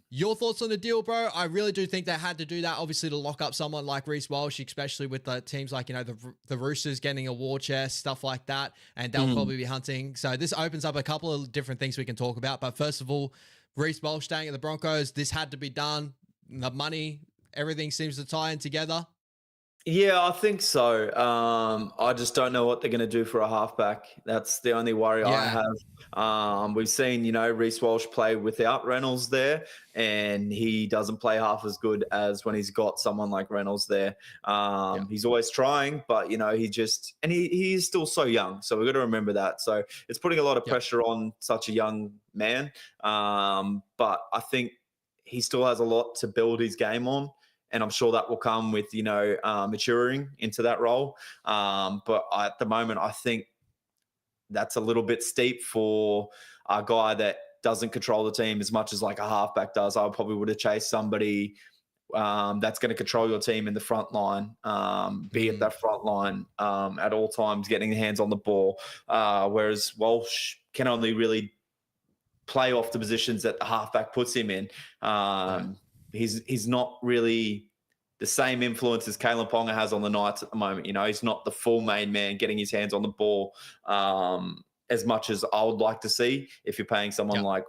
S1: Your thoughts on the deal, bro? I really do think they had to do that, obviously, to lock up someone like Reece Walsh, especially with the teams like, the Roosters getting a war chest, stuff like that, and they'll probably be hunting. So this opens up a couple of different things we can talk about. But first of all, Reece Walsh staying at the Broncos, this had to be done. The money, everything seems to tie in together.
S2: Yeah, I think so. I just don't know what they're going to do for a halfback. That's the only worry I
S1: Yeah.
S2: have. We've seen, Reece Walsh play without Reynolds there, and he doesn't play half as good as when he's got someone like Reynolds there.
S1: Yeah.
S2: He's always trying, but he is still so young. So we've got to remember that. So it's putting a lot of
S1: Yep.
S2: pressure on such a young man. But I think he still has a lot to build his game on, and I'm sure that will come with maturing into that role. But at the moment, I think that's a little bit steep for a guy that doesn't control the team as much as like a halfback does. I probably would have chased somebody that's going to control your team in the front line, be at
S1: Mm.
S2: that front line at all times, getting hands on the ball. Whereas Walsh can only really play off the positions that the halfback puts him in.
S1: Yeah.
S2: He's not really the same influence as Kalen Ponga has on the Knights at the moment. He's not the full main man getting his hands on the ball as much as I would like to see. If you're paying someone
S1: Yep.
S2: like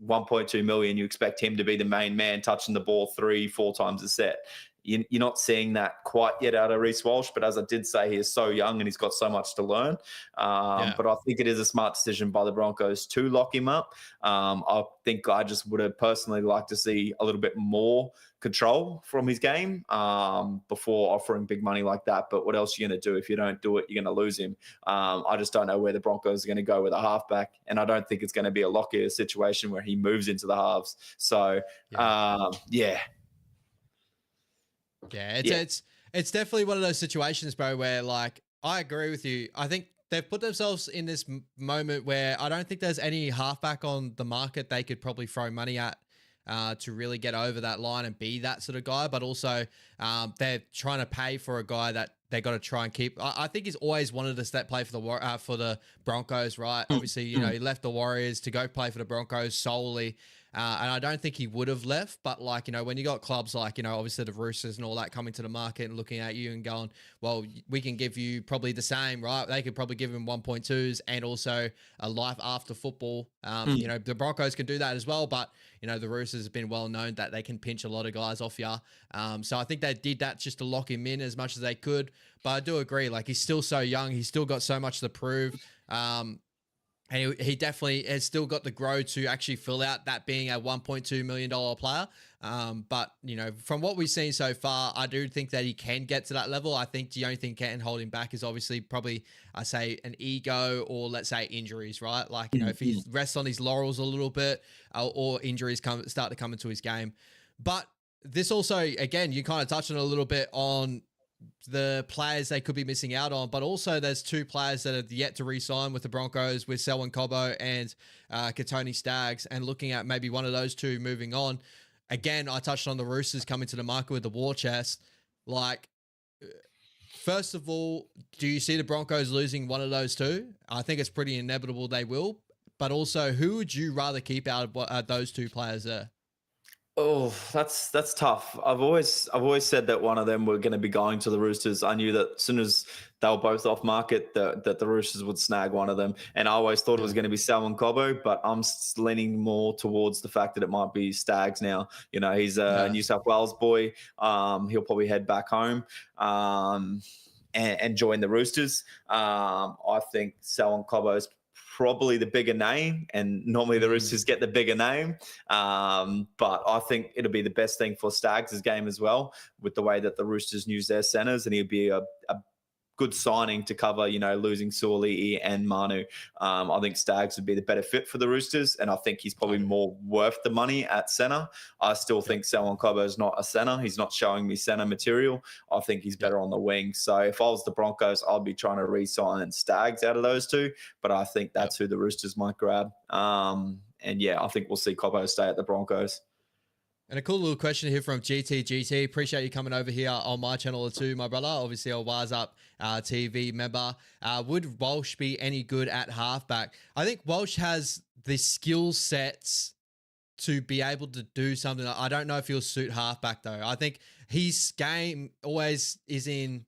S2: 1.2 million, you expect him to be the main man touching the ball 3-4 times a set. You're not seeing that quite yet out of Reece Walsh, but as I did say, he is so young and he's got so much to learn.
S1: Yeah.
S2: But I think it is a smart decision by the Broncos to lock him up. I think I just would have personally liked to see a little bit more control from his game before offering big money like that. But what else are you going to do? If you don't do it, you're going to lose him. I just don't know where the Broncos are going to go with a halfback, and I don't think it's going to be a Lockyer situation where he moves into the halves. So, yeah.
S1: Yeah, it's definitely one of those situations, bro, where like I agree with you. I think they've put themselves in this moment where I don't think there's any halfback on the market they could probably throw money at to really get over that line and be that sort of guy. But also, they're trying to pay for a guy that they got to try and keep. I think he's always wanted to step play for the Broncos, right? Obviously, he left the Warriors to go play for the Broncos solely. And I don't think he would have left, but like, when you got clubs like, obviously the Roosters and all that coming to the market and looking at you and going, well, we can give you probably the same, right? They could probably give him 1.2s and also a life after football. The Broncos can do that as well, but the Roosters have been well known that they can pinch a lot of guys off you. So I think they did that just to lock him in as much as they could. But I do agree, like he's still so young. He's still got so much to prove. And he definitely has still got the grow to actually fill out that being a $1.2 million player. But, from what we've seen so far, I do think that he can get to that level. I think the only thing can hold him back is obviously probably, I say, an ego or let's say injuries, right? Like, if he rests on his laurels a little bit or injuries start to come into his game. But this also, again, you kind of touched on a little bit on the players they could be missing out on, but also there's two players that have yet to re-sign with the Broncos, with Selwyn Cobbo and Katoni Staggs, and looking at maybe one of those two moving on. Again, I touched on the Roosters coming to the market with the war chest. Like, first of all, do you see the Broncos losing one of those two? I think it's pretty inevitable they will. But also, who would you rather keep out of those two players there?
S2: Oh, that's tough. I've always said that one of them were going to be going to the Roosters. I knew that as soon as they were both off market, that the Roosters would snag one of them. And I always thought it was going to be Selwyn Cobbo, but I'm leaning more towards the fact that it might be Staggs now. He's a New South Wales boy. He'll probably head back home. And join the Roosters. I think Selwyn Cobbo's probably the bigger name, and normally the Roosters get the bigger name. But I think it'll be the best thing for Staggs' game as well, with the way that the Roosters use their centres, and he'll be a good signing to cover, losing Suoli'i and Manu. I think Staggs would be the better fit for the Roosters, and I think he's probably more worth the money at centre. I still think Selwyn Cobbo is not a centre. He's not showing me centre material. I think he's better on the wing. So if I was the Broncos, I'd be trying to re-sign Staggs out of those two, but I think that's who the Roosters might grab. And I think we'll see Cobbo stay at the Broncos.
S1: And a cool little question here from GT. Appreciate you coming over here on my channel too, my brother. Obviously, a Wise Up TV member. Would Walsh be any good at halfback? I think Walsh has the skill sets to be able to do something. I don't know if he'll suit halfback though. I think his game always is in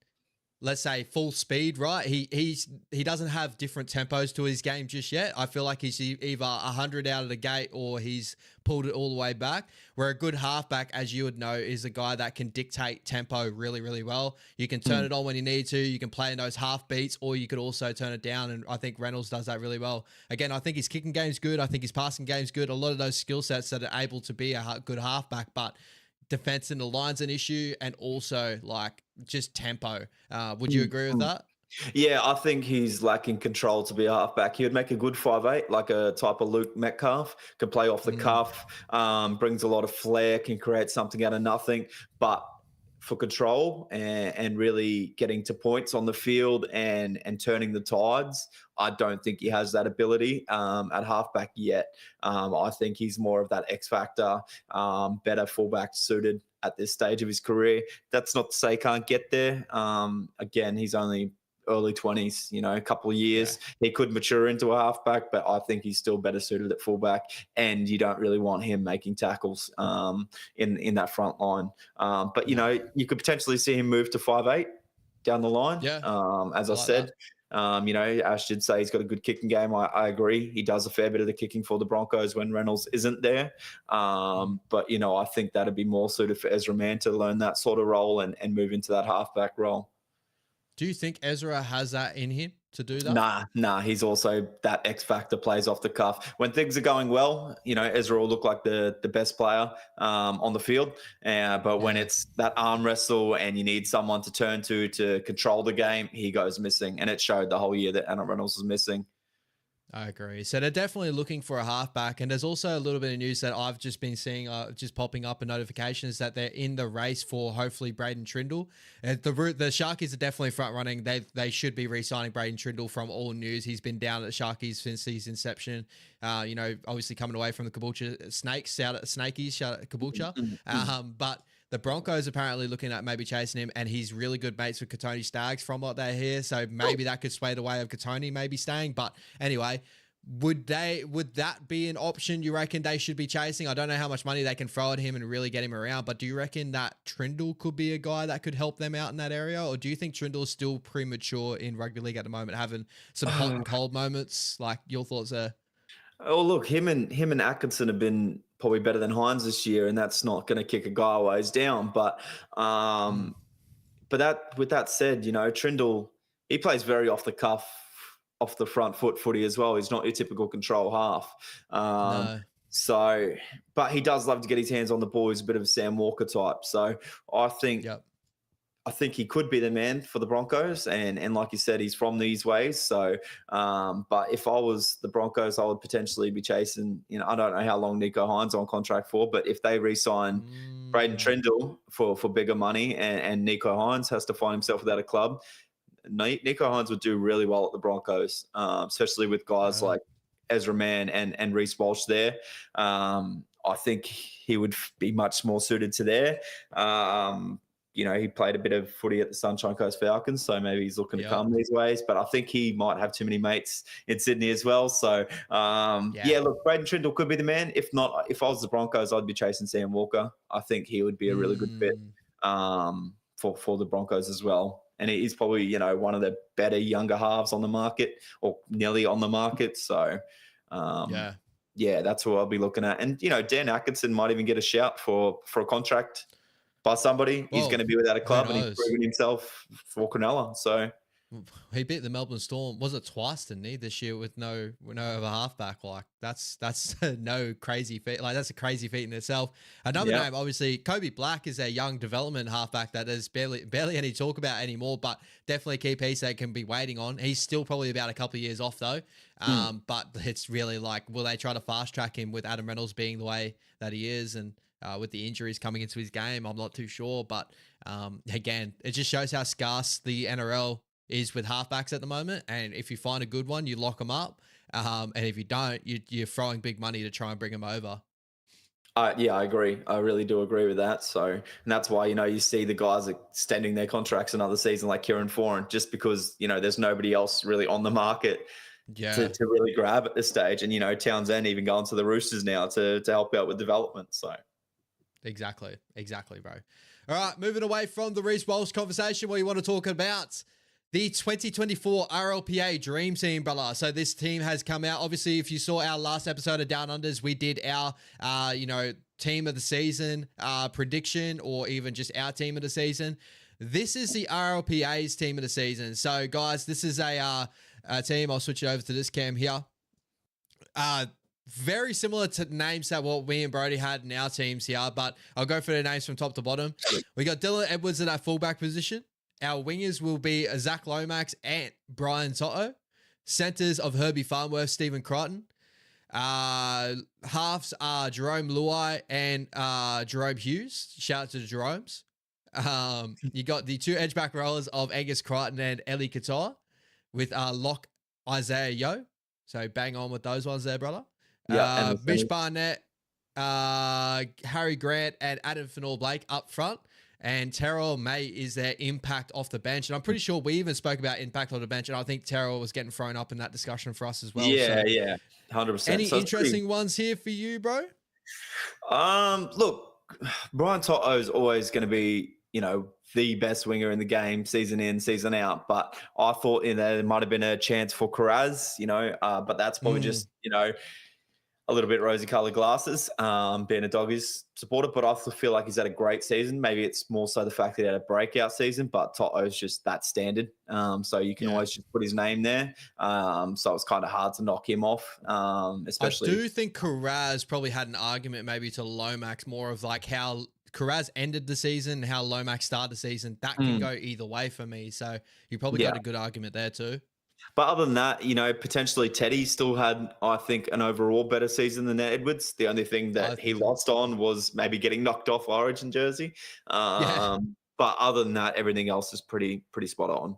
S1: let's say full speed, right? He doesn't have different tempos to his game just yet. I feel like he's either 100 out of the gate or he's pulled it all the way back. Where a good halfback, as you would know, is a guy that can dictate tempo really, really well. You can turn it on when you need to. You can play in those half beats, or you could also turn it down. And I think Reynolds does that really well. Again, I think his kicking game's good. I think his passing game's good. A lot of those skill sets that are able to be a good halfback, but defense in the line's an issue, and also like just tempo. Would you agree with that?
S2: Yeah, I think he's lacking control to be a halfback. He would make a good 5'8", like a type of Luke Metcalf, can play off the cuff, brings a lot of flair, can create something out of nothing. But for control and really getting to points on the field and turning the tides, I don't think he has that ability at halfback yet. I think he's more of that X factor, better fullback suited at this stage of his career. That's not to say he can't get there. Again, he's only early 20s, a couple of years. Yeah. He could mature into a halfback, but I think he's still better suited at fullback, and you don't really want him making tackles in that front line. But, you could potentially see him move to 5'8" down the line. Yeah. As I said, Ash did say he's got a good kicking game. I agree. He does a fair bit of the kicking for the Broncos when Reynolds isn't there. But, I think that'd be more suited for Ezra Mann to learn that sort of role and move into that halfback role.
S1: Do you think Ezra has that in him to do that?
S2: Nah. He's also that X factor, plays off the cuff. When things are going well, Ezra will look like the best player on the field. But when it's that arm wrestle and you need someone to turn to control the game, he goes missing. And it showed the whole year that Adam Reynolds was missing.
S1: I agree. So they're definitely looking for a halfback. And there's also a little bit of news that I've just been seeing, just popping up in notifications, that they're in the race for hopefully Braden Trindle. The Sharkies are definitely front running. They should be re-signing Braden Trindle from all news. He's been down at the Sharkies since his inception. Obviously coming away from the Caboolture Snakes, shout out Snakies, shout out Caboolture. But the Broncos apparently looking at maybe chasing him, and he's really good mates with Katoni Staggs from what they hear. So maybe that could sway the way of Katoni maybe staying. But anyway, would that be an option you reckon they should be chasing? I don't know how much money they can throw at him and really get him around, but do you reckon that Trindle could be a guy that could help them out in that area? Or do you think Trindle is still premature in rugby league at the moment, having some hot and cold moments? Like, your thoughts there?
S2: Oh, look, him and Atkinson have been probably better than Hines this year, and that's not going to kick a guy ways down. But with that said, Trindle, he plays very off the cuff, off the front foot footy as well. He's not your typical control half.
S1: No.
S2: So, but he does love to get his hands on the ball. He's a bit of a Sam Walker type. So I think he could be the man for the Broncos. And like you said, he's from these ways. So, but if I was the Broncos, I would potentially be chasing, I don't know how long Nico Hines on contract for, but if they re-sign Braden Trindle for bigger money and Nico Hines has to find himself without a club, Nico Hines would do really well at the Broncos, especially with guys like Ezra Mann and Reece Walsh there. I think he would be much more suited to there. He played a bit of footy at the Sunshine Coast Falcons, so maybe he's looking to come these ways. But I think he might have too many mates in Sydney as well. So, look, Braden Trindle could be the man. If not, if I was the Broncos, I'd be chasing Sam Walker. I think he would be a really good fit for the Broncos as well. And he's probably, one of the better younger halves on the market, or nearly on the market. So, that's who I'll be looking at. And, Dan Atkinson might even get a shout for a contract by somebody. He's going to be without a club, and he's proven himself for Cronulla. So
S1: he beat the Melbourne Storm. Was it twice, didn't he, this year with no other halfback? Like that's no crazy feat. Like that's a crazy feat in itself. Another name, obviously, Kobe Black is a young development halfback that there's barely any talk about anymore, but definitely a key piece that can be waiting on. He's still probably about a couple of years off though. But it's really like, will they try to fast track him with Adam Reynolds being the way that he is, and with the injuries coming into his game? I'm not too sure, but again, it just shows how scarce the NRL is with halfbacks at the moment. And if you find a good one, you lock them up. And if you don't, you're throwing big money to try and bring them over.
S2: I agree. I really do agree with that. So, and that's why, you see the guys extending their contracts another season, like Kieran Foran, just because, there's nobody else really on the market to really grab at this stage. And, Townsend even going to the Roosters now to help out with development. So.
S1: Exactly, bro. All right, moving away from the Reece Walsh conversation, what you want to talk about? The 2024 RLPA Dream Team, brother. So this team has come out. Obviously, if you saw our last episode of Down Unders, we did our, team of the season prediction, or even just our team of the season. This is the RLPA's team of the season. So, guys, this is a team. I'll switch it over to this cam here. Very similar to names that what me and Brody had in our teams here, but I'll go for the names from top to bottom. We got Dylan Edwards at our fullback position. Our wingers will be Zach Lomax and Brian Toto. Centers of Herbie Farnworth, Stephen Crichton. Halves are Jerome Luai and Jerome Hughes. Shout out to the Jeromes. You got the two edge back rollers of Angus Crichton and Ellie Qatar with Lock Isaiah Yo. So bang on with those ones there, brother.
S2: Yeah,
S1: Mitch Barnett, Harry Grant, and Adam Fennell-Blake up front. And Terrell May is their impact off the bench. And I'm pretty sure we even spoke about impact on the bench. And I think Terrell was getting thrown up in that discussion for us as well.
S2: Yeah,
S1: so,
S2: yeah, 100%.
S1: Any interesting ones here for you, bro?
S2: Look, Brian Toto is always going to be, the best winger in the game, season in, season out. But I thought there might have been a chance for Karaz, but that's probably just, a little bit rosy-coloured glasses, being a Doggies supporter, but I also feel like he's had a great season. Maybe it's more so the fact that he had a breakout season, but Toto's just that standard. So you can always just put his name there. So it's kind of hard to knock him off, especially.
S1: I do think Karaz probably had an argument maybe to Lomax, more of like how Karaz ended the season, how Lomax started the season. That can go either way for me. So you probably got a good argument there too.
S2: But other than that, potentially Teddy still had, I think, an overall better season than Edwards. The only thing that he lost on was maybe getting knocked off Origin jersey. But other than that, everything else is pretty spot on.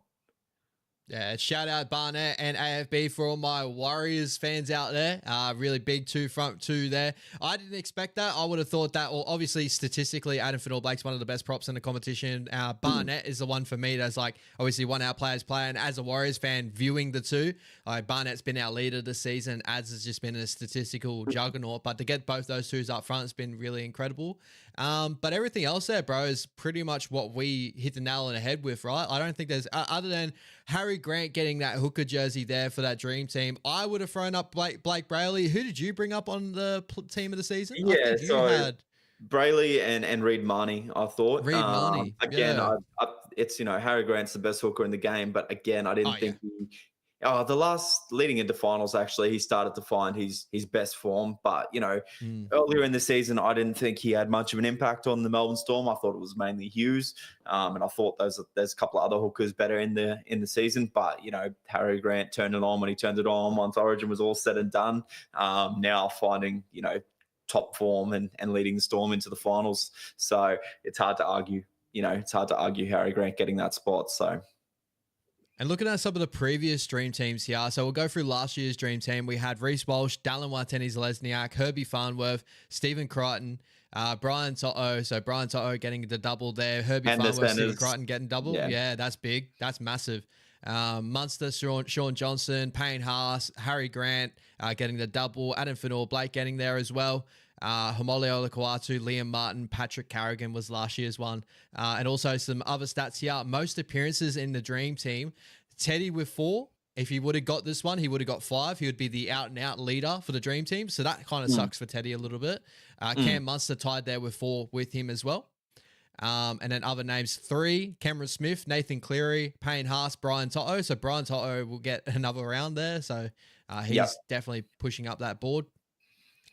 S1: Yeah, shout out Barnett and AFB for all my Warriors fans out there. Really big front two there. I didn't expect that. I would have thought that, well, obviously, statistically, Adam Fennell-Blake's one of the best props in the competition. Barnett is the one for me that's like, obviously, one of our players play. And as a Warriors fan, viewing the two, Barnett's been our leader this season. Ads has just been a statistical juggernaut. But to get both those twos up front has been really incredible. But everything else there, bro, is pretty much what we hit the nail on the head with, right? I don't think there's, other than Harry Grant getting that hooker jersey there for that dream team, I would have thrown up Blake Brayley. Who did you bring up on the team of the season?
S2: Yeah, so Brayley and Reed Marnie, I thought.
S1: Reed Marnie.
S2: Again, it's, Harry Grant's the best hooker in the game, but again, I didn't think the last leading into finals, actually, he started to find his best form. But, earlier in the season, I didn't think he had much of an impact on the Melbourne Storm. I thought it was mainly Hughes. And I thought there's a couple of other hookers better in the season. But, Harry Grant turned it on when he turned it on once Origin was all said and done. Now finding, top form and leading the Storm into the finals. So it's hard to argue, Harry Grant getting that spot. So.
S1: And looking at some of the previous dream teams here, so we'll go through last year's dream team. We had Reece Walsh, Dallin Watene-Zelezniak, Herbie Farnworth, Stephen Crichton, Brian Toto. So Brian Toto getting the double there. Herbie Farnworth, Stephen Crichton getting double. Yeah, that's big. That's massive. Munster, Sean Johnson, Payne Haas, Harry Grant getting the double. Adam Fennell-Blake getting there as well. Homole Olakwatu, Liam Martin, Patrick Carrigan was last year's one. And also some other stats here. Most appearances in the dream team. Teddy with 4. If he would have got this one, he would have got 5. He would be the out-and-out leader for the dream team. So that kind of sucks for Teddy a little bit. Cam Munster tied there with 4 with him as well. And then other names, 3, Cameron Smith, Nathan Cleary, Payne Haas, Brian Toto. So Brian Toto will get another round there. So he's definitely pushing up that board.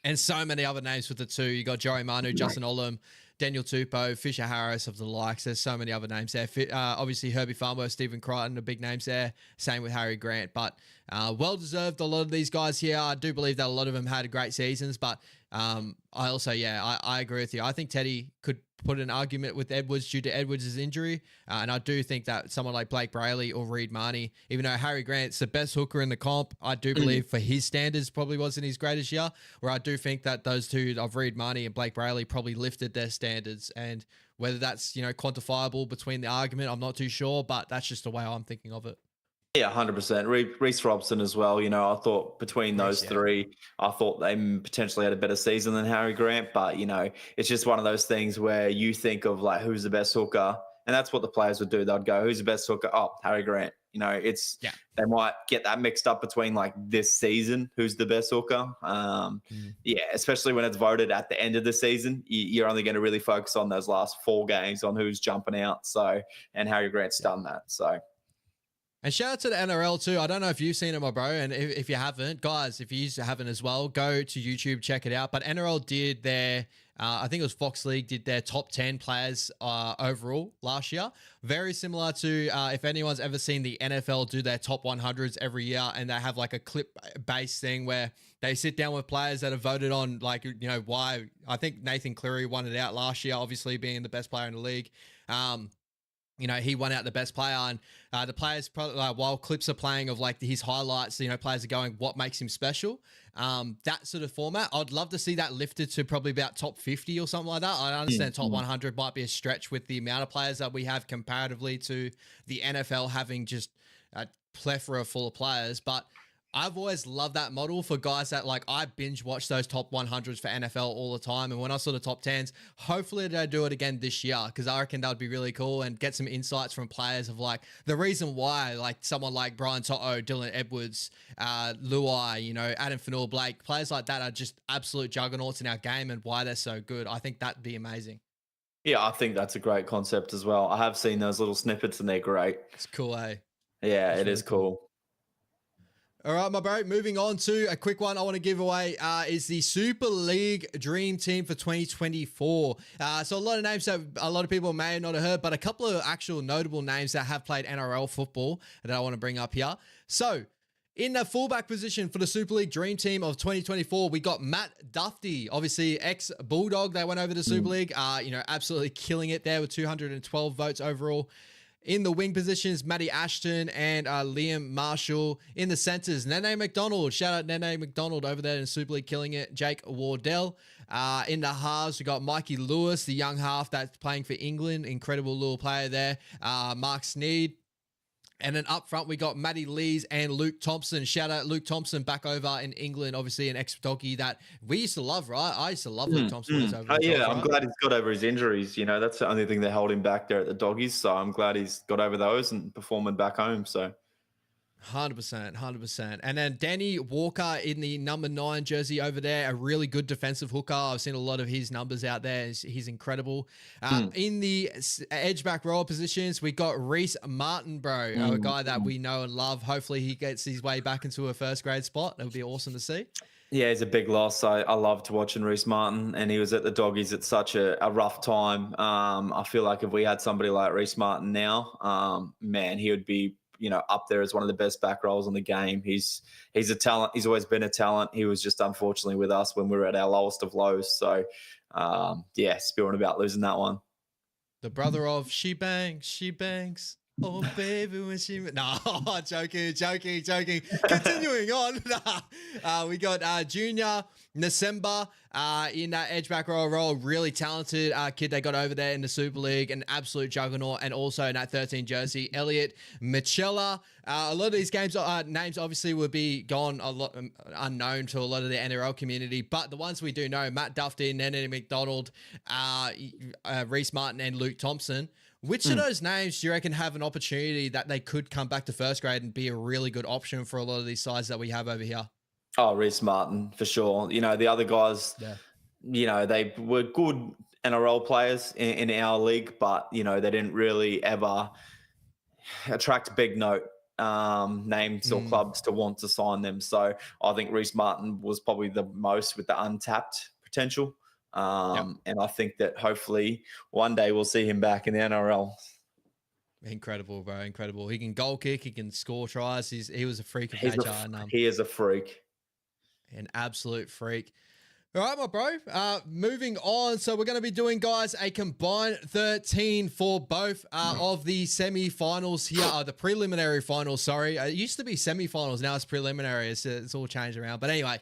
S1: And so many other names with the 2. You got Joey Manu, Justin Olam, Daniel Tupou, Fisher Harris of the likes. There's so many other names there. Obviously, Herbie Farnworth, Stephen Crichton, the big names there. Same with Harry Grant. But well-deserved, a lot of these guys here. I do believe that a lot of them had great seasons. But I also, I agree with you. I think Teddy could put an argument with Edwards due to Edwards' injury. And I do think that someone like Blake Brayley or Reed Marnie, even though Harry Grant's the best hooker in the comp, I do believe for his standards probably wasn't his greatest year, where I do think that those two of Reed Marnie and Blake Brayley probably lifted their standards. And whether that's, quantifiable between the argument, I'm not too sure, but that's just the way I'm thinking of it.
S2: Yeah, 100%. Reece Robson as well. You know, I thought between
S1: Reece,
S2: those
S1: yeah.
S2: three, I thought they potentially had a better season than Harry Grant. But, you know, it's just one of those things where you think of like who's the best hooker. And that's what the players would do. They'd go, who's the best hooker? Oh, Harry Grant. You know,
S1: Yeah.
S2: they might get that mixed up between like this season, who's the best hooker. Yeah, especially when it's voted at the end of the season, you're only going to really focus on those last 4 games on who's jumping out. So, and Harry Grant's done that. So,
S1: and shout out to the NRL too. I don't know if you've seen it, my bro. And if you haven't, guys, if you haven't as well, go to YouTube, check it out. But NRL did their, I think it was Fox League, did their top 10 players overall last year. Very similar to if anyone's ever seen the NFL do their top 100s every year, and they have like a clip-based thing where they sit down with players that have voted on, like, you know, why. I think Nathan Cleary won it out last year, obviously being the best player in the league. You know, he won out the best player, and the players, while clips are playing of like his highlights, you know, players are going, what makes him special? That sort of format. I'd love to see that lifted to probably about top 50 or something like that. I understand top 100 might be a stretch with the amount of players that we have comparatively to the NFL having just a plethora full of players, but I've always loved that model for guys that, like, I binge watch those top 100s for NFL all the time. And when I saw the top 10s, hopefully they do it again this year, because I reckon that would be really cool and get some insights from players of like the reason why, like someone like Brian To'o, Dylan Edwards, Luai, you know, Adam Fanua-Blake, players like that are just absolute juggernauts in our game and why they're so good. I think that'd be amazing.
S2: yeah, I think that's a great concept as well. I have seen those little snippets and they're great.
S1: It's cool, eh?
S2: Yeah,
S1: It's
S2: it
S1: really
S2: is cool.
S1: All right, my bro, moving on to a quick one I want to give away is the Super League Dream Team for 2024. So a lot of names that a lot of people may not have heard, but a couple of actual notable names that have played NRL football that I want to bring up here. So in the fullback position for the Super League Dream Team of 2024, we got Matt Duffy, obviously ex-Bulldog. They went over to the Super League, you know, absolutely killing it there with 212 votes overall. In the wing positions, Matty Ashton and Liam Marshall. In the centers, Nene McDonald. Shout out Nene McDonald over there in Super League, killing it. Jake Wardell. In the halves, we got Mikey Lewis, the young half that's playing for England. Incredible little player there. Mark Sneed. And then up front, we got Matty Lees and Luke Thompson. Shout out Luke Thompson back over in England, obviously an ex-doggy that we used to love, right? I used to love Luke Thompson.
S2: Yeah, I'm glad he's got over his injuries. You know, that's the only thing that held him back there at the Doggies. So I'm glad he's got over those and performing back home. So
S1: 100%. And then Danny Walker in the number 9 jersey over there, a really good defensive hooker. I've seen a lot of his numbers out there. He's incredible. In the edge back rower positions, we got Reece Martin, bro, a guy that we know and love. Hopefully he gets his way back into a first grade spot. It would be awesome to see.
S2: Yeah, he's a big loss. I loved watching Reece Martin, and he was at the Doggies at such a rough time. I feel like if we had somebody like Reece Martin now, man, he would be, you know, up there as one of the best back rows in the game. He's a talent. He's always been a talent. He was just unfortunately with us when we were at our lowest of lows. So, yeah, spewing about losing that one.
S1: The brother of She Bangs. Oh, baby, when she... No, joking. Continuing on. We got Junior Nasemba in that edge back row role. Really talented kid they got over there in the Super League. An absolute juggernaut. And also in that 13 jersey, Elliot Michela. A lot of these names obviously would be gone a lot unknown to a lot of the NRL community. But the ones we do know, Matt Duffy, Nene McDonald, Reece Martin, and Luke Thompson. Which of those names do you reckon have an opportunity that they could come back to first grade and be a really good option for a lot of these sides that we have over here?
S2: Oh, Reece Martin, for sure. You know, the other guys, you know, they were good NRL players in our league, but, you know, they didn't really ever attract big note names or clubs to want to sign them. So I think Reece Martin was probably the most with the untapped potential. And I think that hopefully one day we'll see him back in the NRL.
S1: Incredible, bro. Incredible. He can goal kick. He can score tries. He was a freak of nature.
S2: He is a freak.
S1: An absolute freak. All right, my bro. Moving on. So we're going to be doing, guys, a combined 13 for both of the semi-finals here. The preliminary finals, sorry. It used to be semi-finals. Now it's preliminary. It's all changed around. But anyway,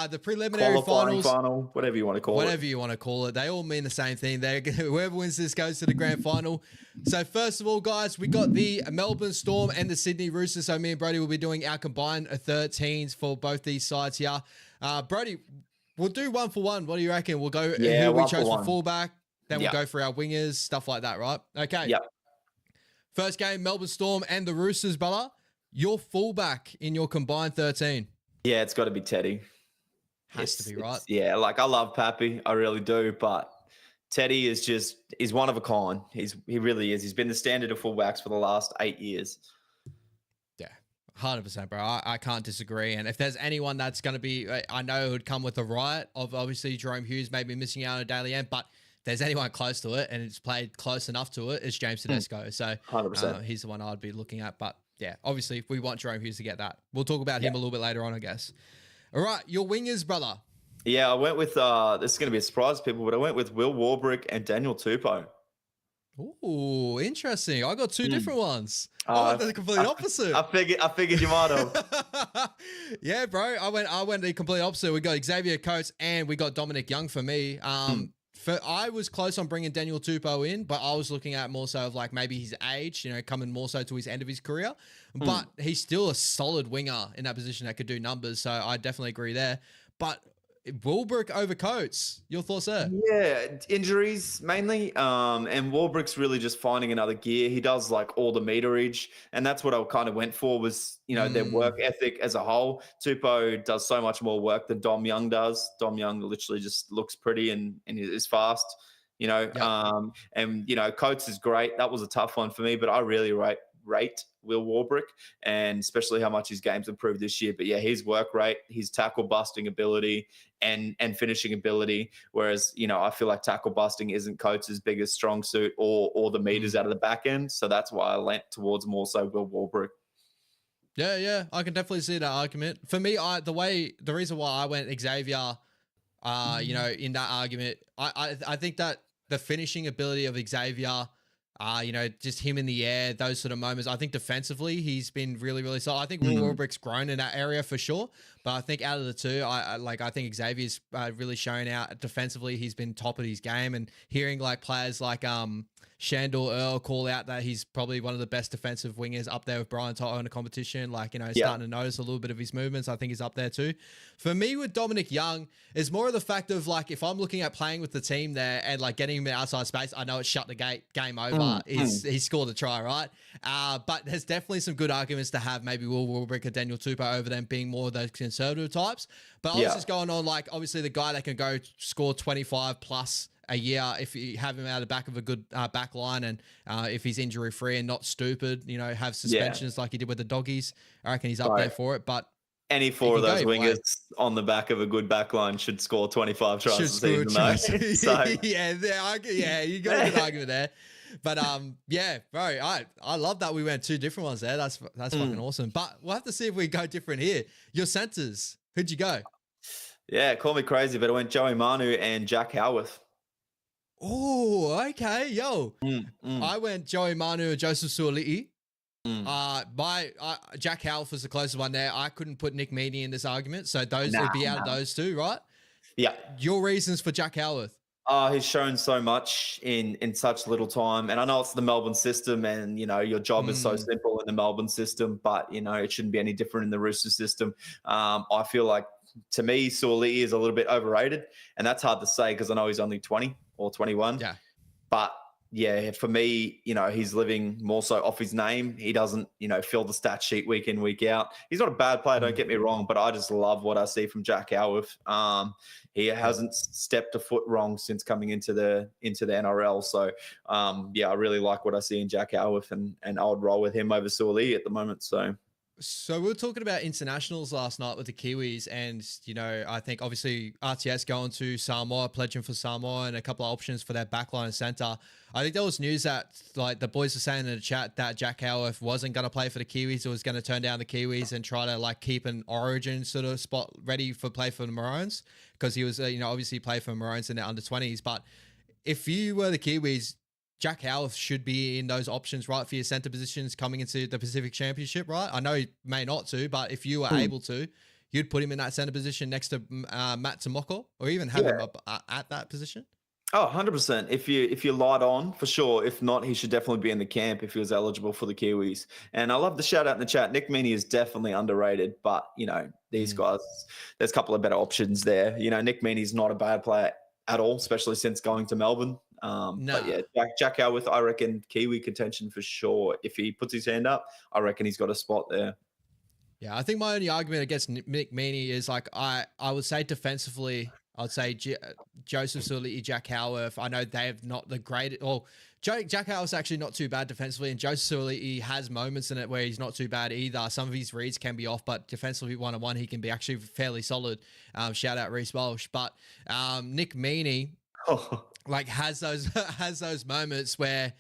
S1: the preliminary finals.
S2: Final, whatever you want to call it.
S1: Whatever you want to call it. They all mean the same thing. Whoever wins this goes to the grand final. So first of all, guys, we got the Melbourne Storm and the Sydney Roosters. So me and Brody will be doing our combined 13s for both these sides here. Brody, we'll do one for one. What do you reckon? We'll go who we chose for fullback. Then we'll go for our wingers, stuff like that, right? Okay.
S2: Yep.
S1: First game, Melbourne Storm and the Roosters, brother. Your fullback in your combined 13.
S2: Yeah, it's got to be Teddy.
S1: Has to be, right?
S2: Yeah, like I love Pappy. I really do. But Teddy is one of a kind. He really is. He's been the standard of fullbacks for the last 8 years.
S1: 100%, bro. I can't disagree. And if there's anyone that's going to be, I know it would come with a riot of obviously Jerome Hughes maybe missing out on a daily end, but if there's anyone close to it and it's played close enough to it, it's James Tedesco. So
S2: 100%.
S1: He's the one I'd be looking at. But yeah, obviously we want Jerome Hughes to get that. We'll talk about him a little bit later on, I guess. All right, your wingers, brother. Yeah,
S2: I went with, this is going to be a surprise to people, but I went with Will Warbrick and Daniel Tupou.
S1: Ooh, interesting. I got two different ones. I went the complete opposite.
S2: I figured you might have.
S1: Yeah, bro. I went the complete opposite. We got Xavier Coates and we got Dominic Young for me. I was close on bringing Daniel Tupou in, but I was looking at more so of like maybe his age, coming more so to his end of his career. But he's still a solid winger in that position that could do numbers. So I definitely agree there. But Warbrick over Coates, your thoughts there?
S2: Yeah, injuries mainly. And Warbrick's really just finding another gear. He does like all the meterage, and that's what I kind of went for was, their work ethic as a whole. Tupou does so much more work than Dom Young does. Dom Young literally just looks pretty and is fast, and Coates is great. That was a tough one for me, but I really rate Will Warbrick, and especially how much his game's improved this year. But yeah, his work rate, his tackle busting ability and finishing ability. Whereas, I feel like tackle busting isn't Coates' biggest strong suit or the meters out of the back end. So that's why I leant towards more so Will Warbrick.
S1: Yeah, I can definitely see that argument. For me, the reason why I went Xavier, in that argument, I think that the finishing ability of Xavier, just him in the air, those sort of moments. I think defensively, he's been really, really solid. I think Will Warbrick's grown in that area for sure. But I think out of the two, I think Xavier's really shown out defensively. He's been top of his game, and hearing like players like Shandor Earl call out that he's probably one of the best defensive wingers up there with Brian Toto in the competition. Starting to notice a little bit of his movements. I think he's up there too. For me with Dominic Young, is more of the fact of like, if I'm looking at playing with the team there and like getting him in outside space, I know it's shut the game over. He scored a try, right? But there's definitely some good arguments to have maybe Will Warbrick or Daniel Tupou over them being more of those conservative types. But I was just going on like, obviously the guy that can go score 25 plus a year if you have him out the back of a good back line, and if he's injury free and not stupid, have suspensions like he did with the Doggies. I reckon he's up there for it. But
S2: any four of those wingers on the back of a good back line should score 25 tries a season, though. So.
S1: yeah, you got a good argument there. But bro, I love that we went two different ones there. That's fucking awesome. But we'll have to see if we go different here. Your centers, who'd you go?
S2: Yeah, call me crazy, but I went Joey Manu and Jack Howarth.
S1: Oh, okay, yo. I went Joey Manu and Joseph Suoli'i. Jack Howarth was the closest one there. I couldn't put Nick Meaney in this argument, so those would be out of those two, right?
S2: Yeah.
S1: Your reasons for Jack Howarth?
S2: He's shown so much in such little time, and I know it's the Melbourne system, and your job is so simple in the Melbourne system, but it shouldn't be any different in the Roosters system. I feel like, to me, Suoli'i is a little bit overrated, and that's hard to say because I know he's only 20 or 21.
S1: Yeah.
S2: But yeah, for me, he's living more so off his name. He doesn't, fill the stat sheet week in, week out. He's not a bad player, don't get me wrong, but I just love what I see from Jack Howarth. He hasn't stepped a foot wrong since coming into the NRL. So, I really like what I see in Jack Howarth, and I would roll with him over Suoli'i at the moment. So,
S1: So we were talking about internationals last night with the Kiwis, and I think obviously RTS going to Samoa, pledging for Samoa, and a couple of options for their backline and center. I think there was news that like the boys were saying in the chat that Jack Howarth wasn't going to play for the Kiwis, or was going to turn down the Kiwis and try to like keep an Origin sort of spot ready for play for the Maroons, because he was obviously play for Maroons in the under-20s. But if you were the Kiwis, Jack Howarth should be in those options, right, for your center positions coming into the Pacific Championship, right? I know he may not to, but if you were able to, you'd put him in that center position next to Matt Tomoko, or even have him up at that position.
S2: Oh, 100%. If you light on, for sure. If not, he should definitely be in the camp if he was eligible for the Kiwis. And I love the shout out in the chat. Nick Meaney is definitely underrated, but, these guys, there's a couple of better options there. Nick Meaney's not a bad player at all, especially since going to Melbourne. But yeah, Jack Howarth, I reckon Kiwi contention for sure. If he puts his hand up, I reckon he's got a spot there.
S1: Yeah, I think my only argument against Nick Meaney is like I would say defensively, I'd say Joseph Sully, Jack Howarth. I know they have not the great. Well, Jack Howarth's actually not too bad defensively, and Joseph Sully has moments in it where he's not too bad either. Some of his reads can be off, but defensively 1-on-1 he can be actually fairly solid. Shout out Reece Walsh, but Nick Meaney. Like has those moments where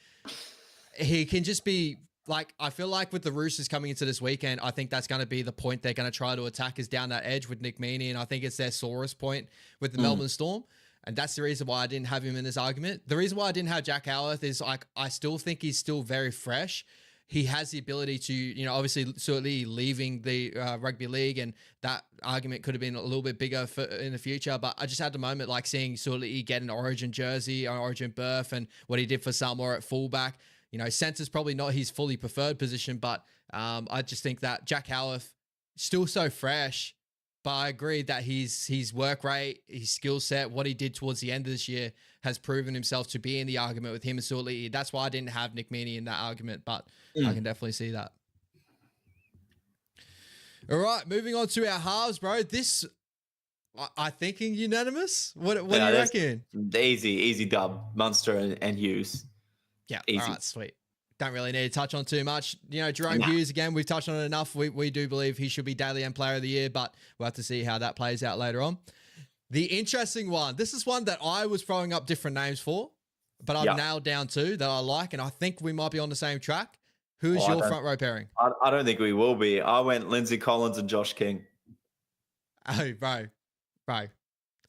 S1: he can just be like, I feel like with the Roosters coming into this weekend, I think that's going to be the point they're going to try to attack, is down that edge with Nick Meaney. And I think it's their sorest point with the Melbourne Storm. And that's the reason why I didn't have him in this argument. The reason why I didn't have Jack Howarth is like, I still think he's still very fresh. He has the ability to, obviously certainly leaving the rugby league, and that argument could have been a little bit bigger in the future. But I just had the moment like seeing Sully get an Origin jersey, an Origin berth, and what he did for Samoa at fullback. Center's probably not his fully preferred position, but I just think that Jack Howarth still so fresh. But I agree that his work rate, his skill set, what he did towards the end of this year has proven himself to be in the argument with him and Sully. That's why I didn't have Nick Meaney in that argument, but I can definitely see that. All right, moving on to our halves, bro. This, I thinking unanimous. What do you reckon?
S2: Easy dub, Munster and Hughes.
S1: Yeah, easy. All right, sweet. Don't really need to touch on too much. Jerome Hughes, again, we've touched on it enough. We do believe he should be Daily M Player of the Year, but we'll have to see how that plays out later on. The interesting one, this is one that I was throwing up different names for, but I've nailed down two that I like, and I think we might be on the same track. Who's your front row pairing?
S2: I don't think we will be. I went Lindsay Collins and Josh King.
S1: Oh, bro.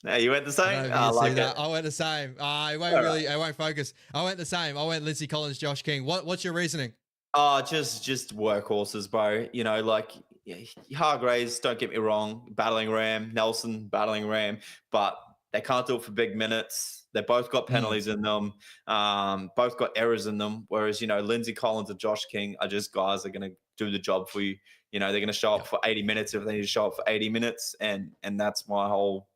S2: Yeah, you went the same?
S1: I like that. I went the same. I won't focus. I went the same. I went Lindsay Collins, Josh King. What's your reasoning?
S2: Just workhorses, bro. Hargraves, don't get me wrong, battling ram. Nelson, battling ram. But they can't do it for big minutes. They both got penalties in them. Both got errors in them. Whereas, Lindsay Collins and Josh King are just guys that are going to do the job for you. They're going to show up for 80 minutes if they need to show up for 80 minutes. And that's my whole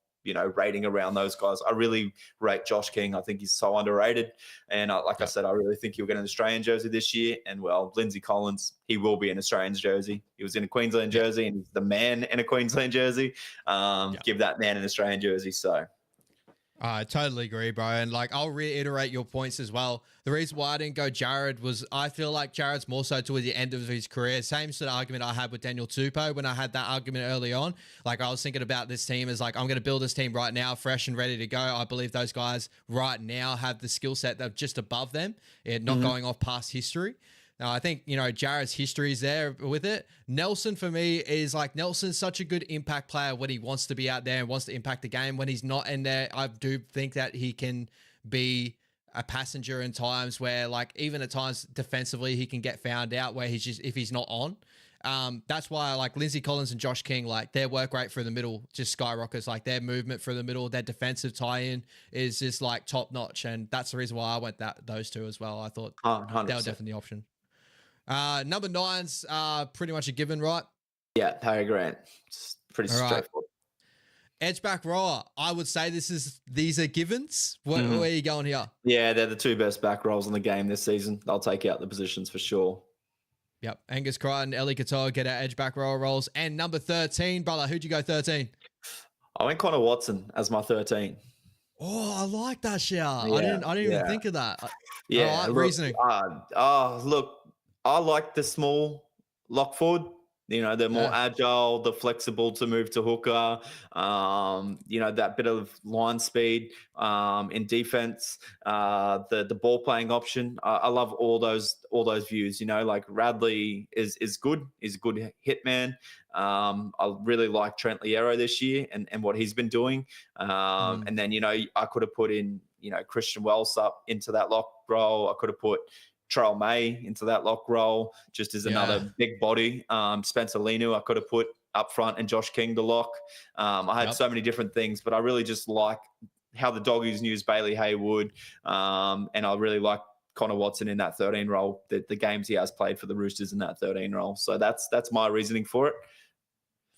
S2: rating around those guys. I really rate Josh King. I think he's so underrated. And I said, I really think he'll get an Australian jersey this year. And Lindsay Collins, he will be an Australian jersey. He was in a Queensland jersey, and he's the man in a Queensland jersey. Give that man an Australian jersey. So
S1: I totally agree, bro. And I'll reiterate your points as well. The reason why I didn't go Jared was I feel like Jared's more so towards the end of his career. Same sort of argument I had with Daniel Tupou when I had that argument early on. I was thinking about this team as I'm going to build this team right now, fresh and ready to go. I believe those guys right now have the skill set that's just above them, and not going off past history. Now, I think, Jared's history is there with it. Nelson, for me, is Nelson's such a good impact player when he wants to be out there and wants to impact the game. When he's not in there, I do think that he can be a passenger in times where, even at times defensively, he can get found out where if he's not on. That's why I like Lindsay Collins and Josh King. Their work rate through the middle just skyrockets. Their movement through the middle, their defensive tie-in is just top notch. And that's the reason why I went those two as well. I thought they were definitely the option. Number 9's pretty much a given, right?
S2: Yeah, Harry Grant. It's pretty straightforward.
S1: Edge back rower. I would say these are givens. Where are you going here?
S2: Yeah, they're the two best back rows in the game this season. They'll take out the positions for sure.
S1: Yep. Angus Crichton, Ellie Katoa get our edge back rower roles. And number 13, brother, who'd you go 13?
S2: I went Connor Watson as my 13.
S1: Oh, I like that shout. I didn't even think of that.
S2: Yeah.
S1: Reasoning.
S2: Look, I like the small lock forward. You know, they're more
S1: Yeah.
S2: agile, they're flexible to move to hooker. You know, that bit of line speed in defense, the ball playing option. I love all those views. You know, like Radley is good. He's a good hitman. I really like Trent Liero this year and what he's been doing. And then, you know, I could have put in, you know, Christian Wells up into that lock role. I could have put Terrell May into that lock role, just as another big body. Spencer Linu I could have put up front, and Josh King the lock. I had so many different things, but I really just like how the Doggies used Bailey Haywood, and I really like Connor Watson in that 13 role, the games he has played for the Roosters in that 13 role. So that's my reasoning for it.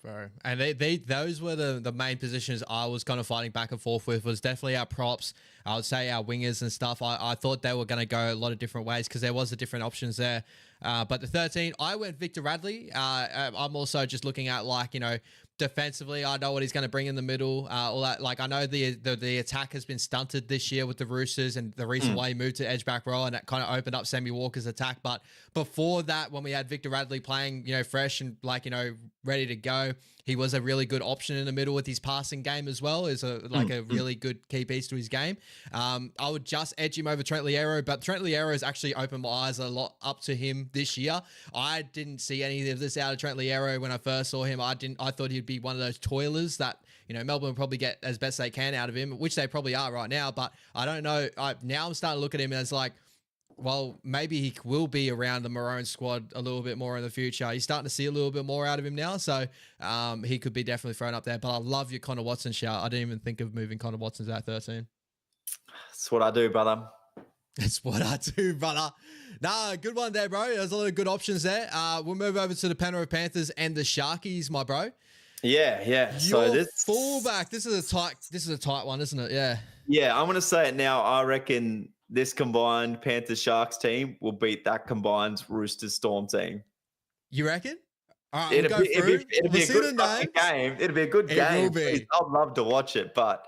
S1: Bro. And those were the main positions I was kind of fighting back and forth with. Was definitely our props. I would say our wingers and stuff. I thought they were going to go a lot of different ways because there was the different options there. But the 13, I went Victor Radley. I'm also just looking at, like, you know, defensively, I know what he's going to bring in the middle. All that, like, I know the attack has been stunted this year with the Roosters, and the reason why he moved to edge back row, and that kind of opened up Sammy Walker's attack. But before that, when we had Victor Radley playing, you know, fresh and, like, you know, ready to go, he was a really good option in the middle with his passing game as well. Is a really good key piece to his game. I would just edge him over Trent Liero, but Trent Liero has actually opened my eyes a lot up to him this year. I didn't see any of this out of Trent Liero when I first saw him. I thought he'd be one of those toilers that, you know, Melbourne probably get as best they can out of him, which they probably are right now. But I don't know. Now I'm starting to look at him as like, well, maybe he will be around the Maroon squad a little bit more in the future. You're starting to see a little bit more out of him now. So he could be definitely thrown up there. But I love your Connor Watson shout. I didn't even think of moving Connor Watson to that 13.
S2: That's what I do, brother.
S1: That's what I do, brother. Nah, good one there, bro. There's a lot of good options there. We'll move over to the Penrith Panthers and the Sharkies, my bro.
S2: Yeah. So this
S1: fullback. This is a tight one, isn't it? Yeah.
S2: Yeah, I'm gonna say it now. I reckon this combined Panthers Sharks team will beat that combined Roosters Storm team.
S1: You reckon? All right,
S2: it'd be a good fucking game. It'd be a good game. I'd love to watch it, but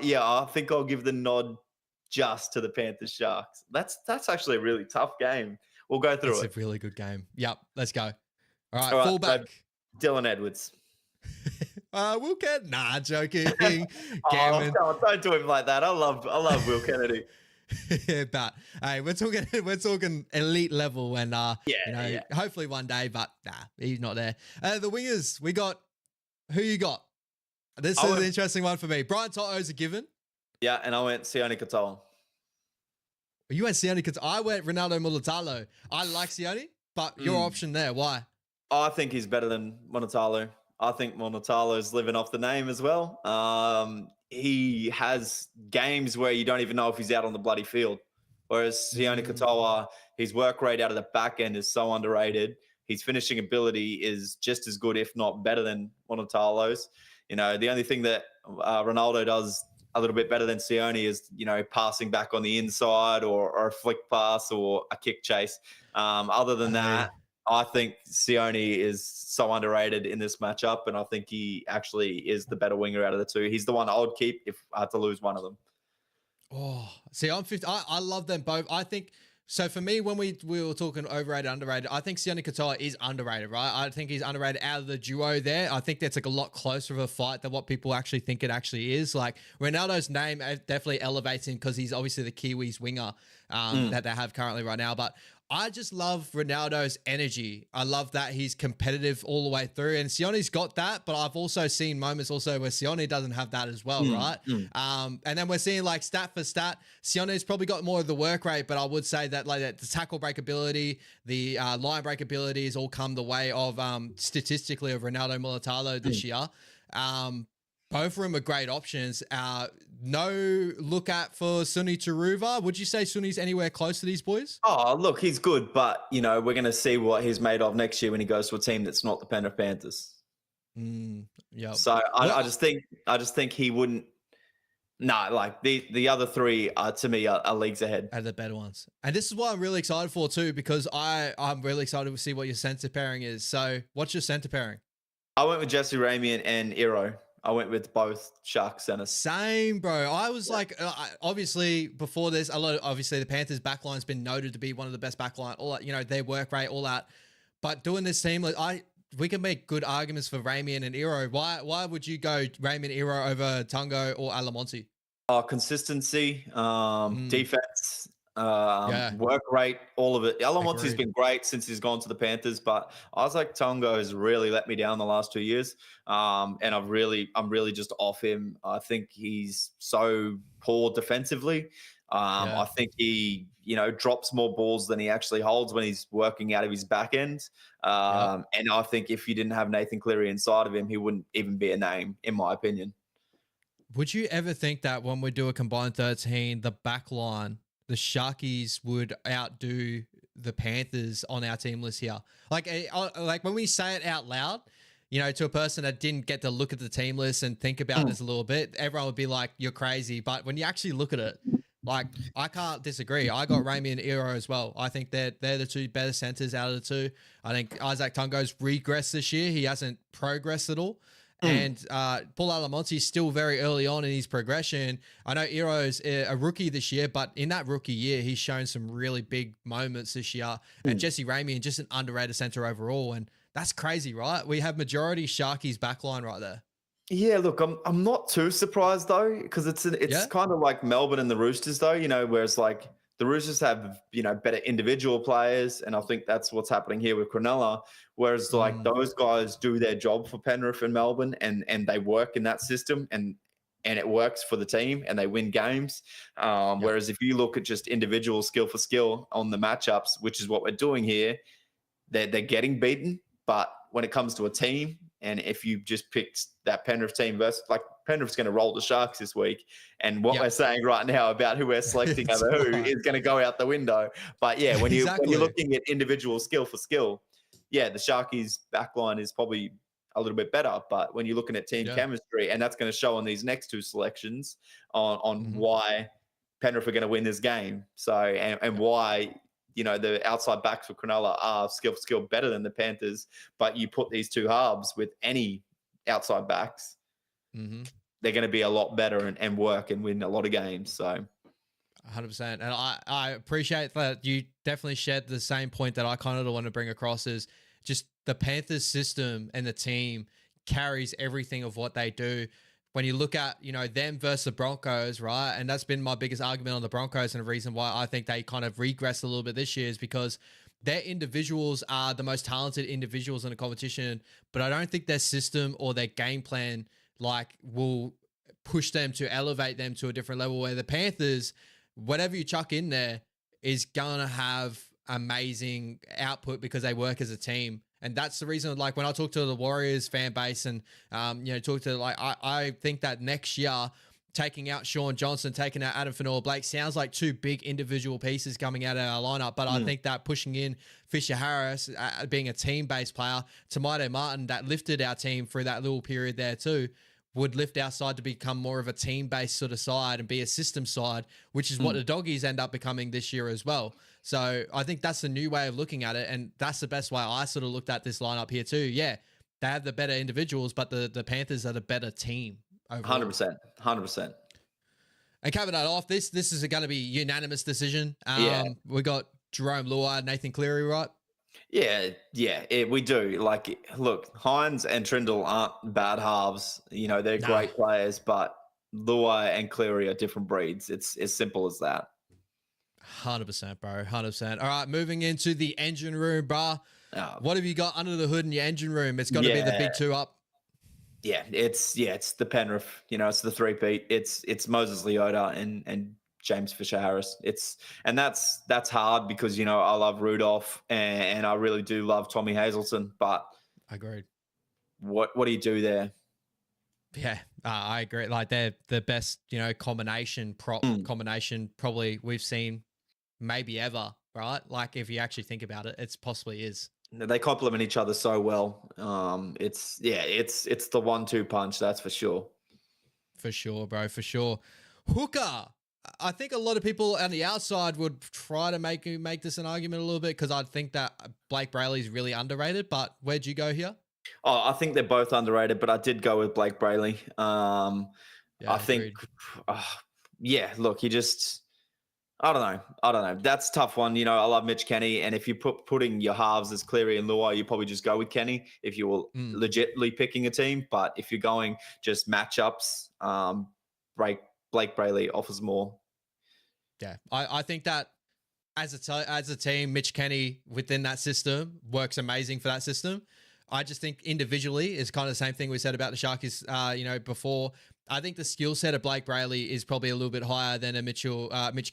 S2: yeah, I think I'll give the nod just to the Panthers Sharks. That's actually a really tough game. We'll go through it.
S1: It's a really good game. Yep, let's go. All right, fullback.
S2: So Dylan Edwards.
S1: Will Kennedy. Nah, joking.
S2: Don't do him like that. I love Will Kennedy.
S1: But hey, we're talking elite level, and hopefully one day. But nah, he's not there. The wingers, we got. Who you got? This is an interesting one for me. Brian To'o's a given.
S2: Yeah, and I went Sione Katoa.
S1: You went Sione Katoa. I went Ronaldo Mulitalo. I like Sione, but your option there. Why?
S2: I think he's better than Mulitalo. I think Mulitalo's living off the name as well. He has games where you don't even know if he's out on the bloody field. Whereas Sione Katoa, his work rate out of the back end is so underrated. His finishing ability is just as good, if not better than Mulitalo's. You know, the only thing that Ronaldo does a little bit better than Sione is, you know, passing back on the inside or a flick pass or a kick chase. Other than that, I think Sione is so underrated in this matchup, and I think he actually is the better winger out of the two. He's the one I would keep if I had to lose one of them.
S1: Oh, see, I'm 50. I love them both. I think so. For me, when we were talking overrated, underrated, I think Sione Katoa is underrated, right? I think he's underrated out of the duo there. I think that's like a lot closer of a fight than what people actually think it actually is. Like Ronaldo's name definitely elevates him because he's obviously the Kiwis winger that they have currently right now. But I just love Ronaldo's energy. I love that he's competitive all the way through, and Sione's got that, but I've also seen moments also where Sione doesn't have that as well, right? And then we're seeing like stat for stat, Sione's probably got more of the work rate, but I would say that like the tackle break ability, the line break ability has all come the way of statistically of Ronaldo Mulitalo this year. Both of them are great options. No look at for Suni Turuva. Would you say Suni's anywhere close to these boys? Oh,
S2: look, he's good, but, you know, we're going to see what he's made of next year when he goes to a team that's not the Penrith Panthers.
S1: Yeah.
S2: So I just think he wouldn't. No, like the other three to me are leagues ahead.
S1: Are the better ones. And this is what I'm really excited for too, because I'm really excited to see what your centre pairing is. So what's your centre pairing?
S2: I went with Jesse Ramian and Iro. I went with both Shark centers.
S1: Same, bro. I was like, obviously before this, obviously the Panthers backline's been noted to be one of the best backline, all that, you know, their work rate, all that. But doing this team, we can make good arguments for Ramian and Iro. Why would you go Ramian, Iro over Tungo or Alamonte?
S2: Consistency, defense,
S1: Yeah.
S2: work rate, all of it. Alamonte's
S1: Agreed.
S2: been great since he's gone to the Panthers, but Isaac Tungo has really let me down the last 2 years. And I'm really just off him. I think he's so poor defensively. I think he, drops more balls than he actually holds when he's working out of his back end. And I think if you didn't have Nathan Cleary inside of him, he wouldn't even be a name, in my opinion.
S1: Would you ever think that when we do a combined 13, the back line, the Sharkies would outdo the Panthers on our team list here? Like when we say it out loud, to a person that didn't get to look at the team list and think about this a little bit, everyone would be like, you're crazy. But when you actually look at it, like, I can't disagree. I got Rami and Iro as well. I think they're the two better centers out of the two. I think Isaac Tungo's regressed this year. He hasn't progressed at all. And Paul Alamonte is still very early on in his progression. I know Iro's a rookie this year, but in that rookie year, he's shown some really big moments this year. And Jesse Ramian, just an underrated center overall. And that's crazy, right? We have majority Sharkies backline right there.
S2: Yeah, look, I'm not too surprised though, because it's kind of like Melbourne and the Roosters though, whereas like the Roosters have, better individual players, and I think that's what's happening here with Cronulla. Whereas like those guys do their job for Penrith and Melbourne, and they work in that system, and it works for the team, and they win games. Whereas if you look at just individual skill for skill on the matchups, which is what we're doing here, they're getting beaten. But when it comes to a team, and if you just picked that Penrith team versus, like, Penrith's going to roll the Sharks this week, and what we're saying right now about who we're selecting over who is going to go out the window. But yeah, when you're looking at individual skill for skill, the Sharkies backline is probably a little bit better. But when you're looking at team chemistry, and that's going to show on these next two selections on why Penrith are going to win this game. So and why, the outside backs for Cronulla are skill for skill better than the Panthers, but you put these two halves with any outside backs, they're going to be a lot better and work and win a lot of games. So
S1: 100%. And I appreciate that you definitely shared the same point that I kind of want to bring across, is just the Panthers system and the team carries everything of what they do. When you look at, them versus the Broncos, right? And that's been my biggest argument on the Broncos, and a reason why I think they kind of regressed a little bit this year is because their individuals are the most talented individuals in the competition, but I don't think their system or their game plan will push them to elevate them to a different level, where the Panthers, whatever you chuck in there, is going to have amazing output because they work as a team. And that's the reason, like, when I talk to the Warriors fan base and, talk to, I think that next year, taking out Sean Johnson, taking out Adam Fanua-Blake sounds like two big individual pieces coming out of our lineup. But I think that pushing in Fisher Harris, being a team-based player, Tamaito Martin, that lifted our team through that little period there too, would lift our side to become more of a team-based sort of side and be a system side, which is what the Doggies end up becoming this year as well. So I think that's a new way of looking at it, and that's the best way I sort of looked at this lineup here too. Yeah, they have the better individuals, but the Panthers are the better team overall.
S2: 100%.
S1: And capping that off, this is going to be a unanimous decision. We got Jerome Luai, Nathan Cleary, right?
S2: Yeah, we do. Like, look, Hines and Trindle aren't bad halves. They're great players, but Luai and Cleary are different breeds. It's as simple as that.
S1: 100%, bro. 100%. All right, moving into the engine room, bro. What have you got under the hood in your engine room? It's got to be the big two up.
S2: Yeah, it's the Penrith. It's the three-peat. It's Moses Leota and James Fisher Harris. That's hard because I love Rudolph and I really do love Tommy Hazelton. But
S1: agreed.
S2: What do you do there?
S1: Yeah, I agree. Like, they're the best combination probably we've seen maybe ever. Right? Like, if you actually think about it, it's possibly is.
S2: They complement each other so well. It's the 1-2 punch, that's for sure. For
S1: sure, bro. For sure. Hooker. I think a lot of people on the outside would try to make this an argument a little bit, because I think that Blake Brayley is really underrated. But where'd you go here?
S2: Oh, I think they're both underrated, but I did go with Blake Brayley. I think, look, I don't know. I don't know. That's a tough one. You know, I love Mitch Kenny, and if you putting your halves as Cleary and Luai, you probably just go with Kenny if you were legitimately picking a team. But if you're going just matchups, Blake Brayley offers more.
S1: Yeah, I think that as a team, Mitch Kenny within that system works amazing for that system. I just think individually is kind of the same thing we said about the Sharkies, before. I think the skill set of Blake Brayley is probably a little bit higher than a Mitch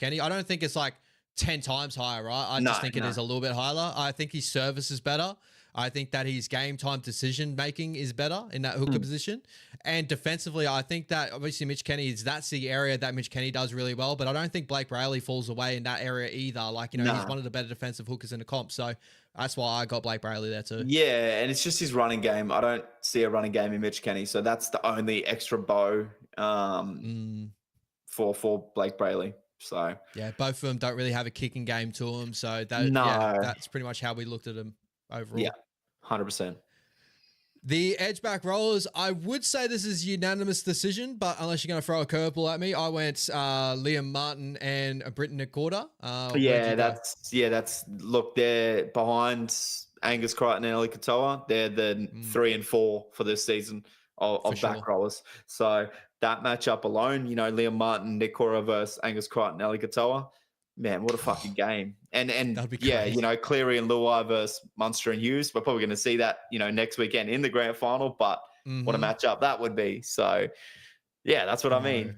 S1: Kenny. I don't think it's like 10 times higher, right? I just think it is a little bit higher. I think his service is better. I think that his game time decision making is better in that hooker position. And defensively, I think that obviously that's the area that Mitch Kenny does really well, but I don't think Blake Brayley falls away in that area either. Like, he's one of the better defensive hookers in the comp. So that's why I got Blake Brayley there too.
S2: Yeah, and it's just his running game. I don't see a running game in Mitch Kenny. So that's the only extra bow for Blake Brayley. So
S1: yeah, both of them don't really have a kicking game to them. So that's pretty much how we looked at them overall.
S2: Yeah, 100%.
S1: The edge back rollers, I would say this is a unanimous decision, but unless you're going to throw a curveball at me, I went Liam Martin and Britton Nicorda.
S2: Look, they're behind Angus Crichton and Eli Katoa. They're the 3 and 4 for this season of back rollers. So that matchup alone, Liam Martin, Nicorda versus Angus Crichton, Eli Katoa. Man, what a fucking game. And Cleary and Luai versus Munster and Hughes. We're probably going to see that, next weekend in the grand final, but what a matchup that would be. So, yeah, that's what I mean.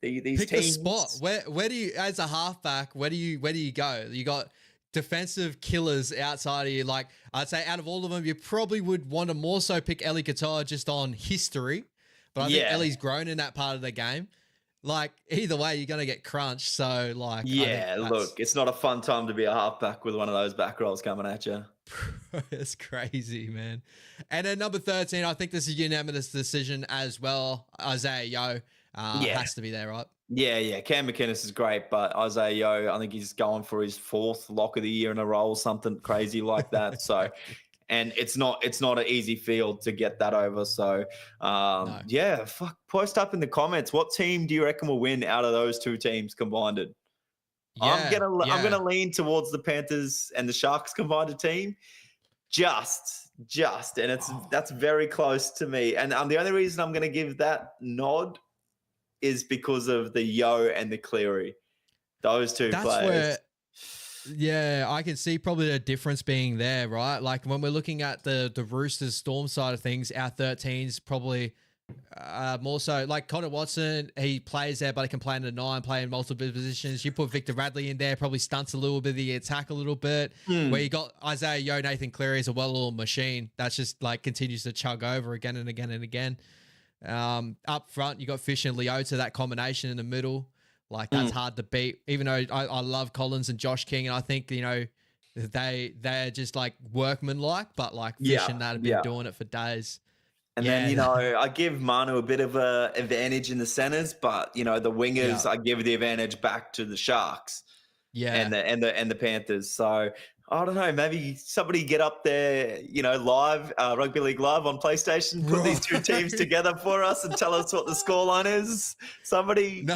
S2: These
S1: Pick
S2: teams.
S1: the spot. Where do you, as a halfback, where do you go? You got defensive killers outside of you. Like, I'd say out of all of them, you probably would want to more so pick Eli Katoa just on history. But I think Ellie's grown in that part of the game. Like, either way, you're going to get crunched. So, like,
S2: look, it's not a fun time to be a halfback with one of those back rolls coming at you.
S1: It's crazy, man. And then number 13, I think this is a unanimous decision as well. Isaiah Yeo has to be there, right?
S2: Yeah. Cam McInnes is great, but Isaiah Yeo, I think he's going for his 4th lock of the year in a row, something crazy like that. So, and it's not an easy field to get that over. So, post up in the comments. What team do you reckon will win out of those two teams combined? I'm gonna lean towards the Panthers and the Sharks combined team. Just, and that's very close to me. And the only reason I'm gonna give that nod is because of the Yeo and the Cleary. Those two players.
S1: I can see probably the difference being there, right? Like when we're looking at the Roosters Storm side of things, our 13's probably more so like Connor Watson. He plays there, but he can play in the 9, play in multiple positions. You put Victor Radley in there, probably stunts a little bit of the attack a little bit. Where you got Isaiah Yeo, Nathan Cleary is a well-oiled machine that's just like continues to chug over again and again and again. Up front, you got Fish and Leota, that combination in the middle. Like, that's hard to beat, even though I love Collins and Josh King. And I think, they're just like workmanlike, but like Fish and that have been doing it for days.
S2: And then, I give Manu a bit of a advantage in the centers, but, the wingers, I give the advantage back to the Sharks and the Panthers. So I don't know, maybe somebody get up there, live, Rugby League Live on PlayStation, put these two teams together for us and tell us what the scoreline is. Somebody...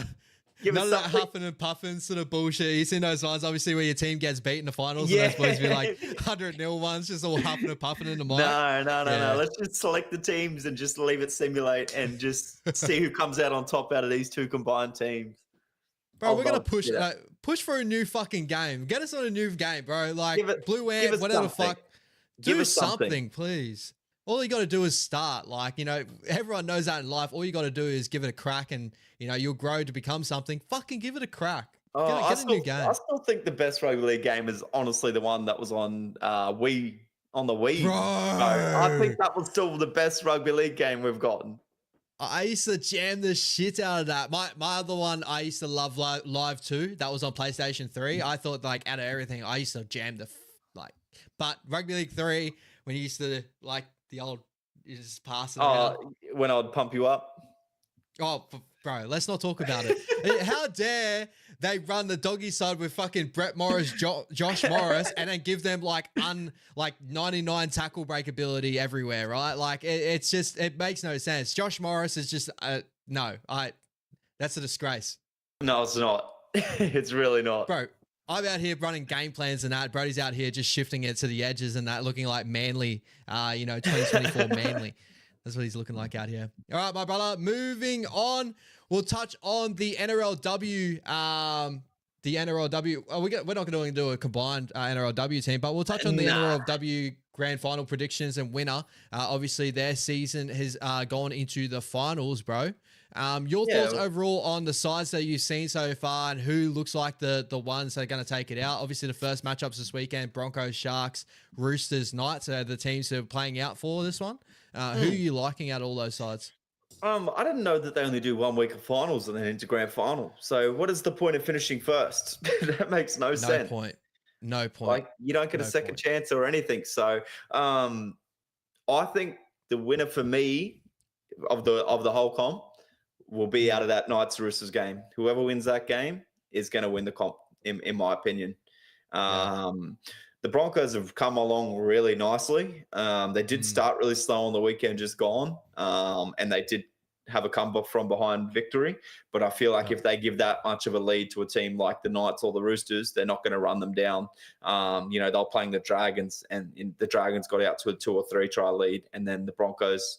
S1: None of that huffing and puffing sort of bullshit. You see those ones, obviously, where your team gets beat in the finals and those supposed to be like 100-0 ones, just all huffing and puffing in the mic.
S2: No. Let's just select the teams and just leave it simulate and just see who comes out on top out of these two combined teams.
S1: Bro, we're going to push for a new fucking game. Get us on a new game, bro. Like, Blue Ant, whatever the fuck. Do something, please. All you got to do is start. Like, everyone knows that in life. All you got to do is give it a crack and, you'll grow to become something. Fucking give it a crack. Get a new game.
S2: I still think the best rugby league game is honestly the one that was on Wii, on the Wii.
S1: Bro.
S2: I think that was still the best rugby league game we've gotten.
S1: I used to jam the shit out of that. My other one, I used to love Live 2. That was on PlayStation 3. I thought, like, out of everything, I used to jam but Rugby League 3, when you used to, like, the old, you just pass it around.
S2: When I'd pump you up.
S1: Oh, bro, let's not talk about it. How dare they run the doggy side with fucking Brett Morris, Josh Morris, and then give them like 99 tackle break ability everywhere, right? Like it's just, it makes no sense. Josh Morris is just, that's a disgrace.
S2: No, it's not. It's really not.
S1: Bro, I'm out here running game plans and that. Brody's out here just shifting it to the edges and that, looking like Manly, 2024 Manly. That's what he's looking like out here. All right, my brother, moving on. We'll touch on the NRLW. The NRLW, we're not going to do a combined NRLW team, but we'll touch on the NRLW grand final predictions and winner. Obviously, their season has gone into the finals, bro. Your thoughts overall on the sides that you've seen so far and who looks like the ones that are going to take it out? Obviously, the first matchups this weekend, Broncos, Sharks, Roosters, Knights are the teams who are playing out for this one. Who are you liking out all those sides?
S2: I didn't know that they only do 1 week of finals and then into grand final. So what is the point of finishing first? That makes no sense.
S1: No point.
S2: Like, you don't get a second chance or anything. So I think the winner for me of the whole comp will be out of that Knights Roosters game. Whoever wins that game is going to win the comp, in my opinion. The Broncos have come along really nicely. They did start really slow on the weekend just gone, and they did have a comeback from behind victory. But I feel like if they give that much of a lead to a team like the Knights or the Roosters, they're not going to run them down. They're playing the Dragons, and the Dragons got out to a 2 or 3 try lead, and then the Broncos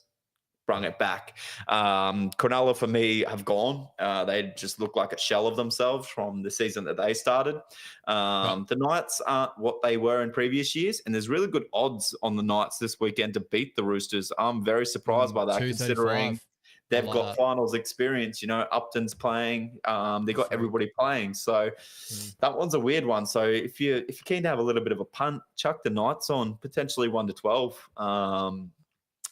S2: brung it back. Cronulla, for me, have gone. They just look like a shell of themselves from the season that they started. The Knights aren't what they were in previous years, and there's really good odds on the Knights this weekend to beat the Roosters. I'm very surprised by that, considering they've got finals experience. Upton's playing. They got everybody playing. So that one's a weird one. So if you're keen to have a little bit of a punt, chuck the Knights on, potentially 1-12.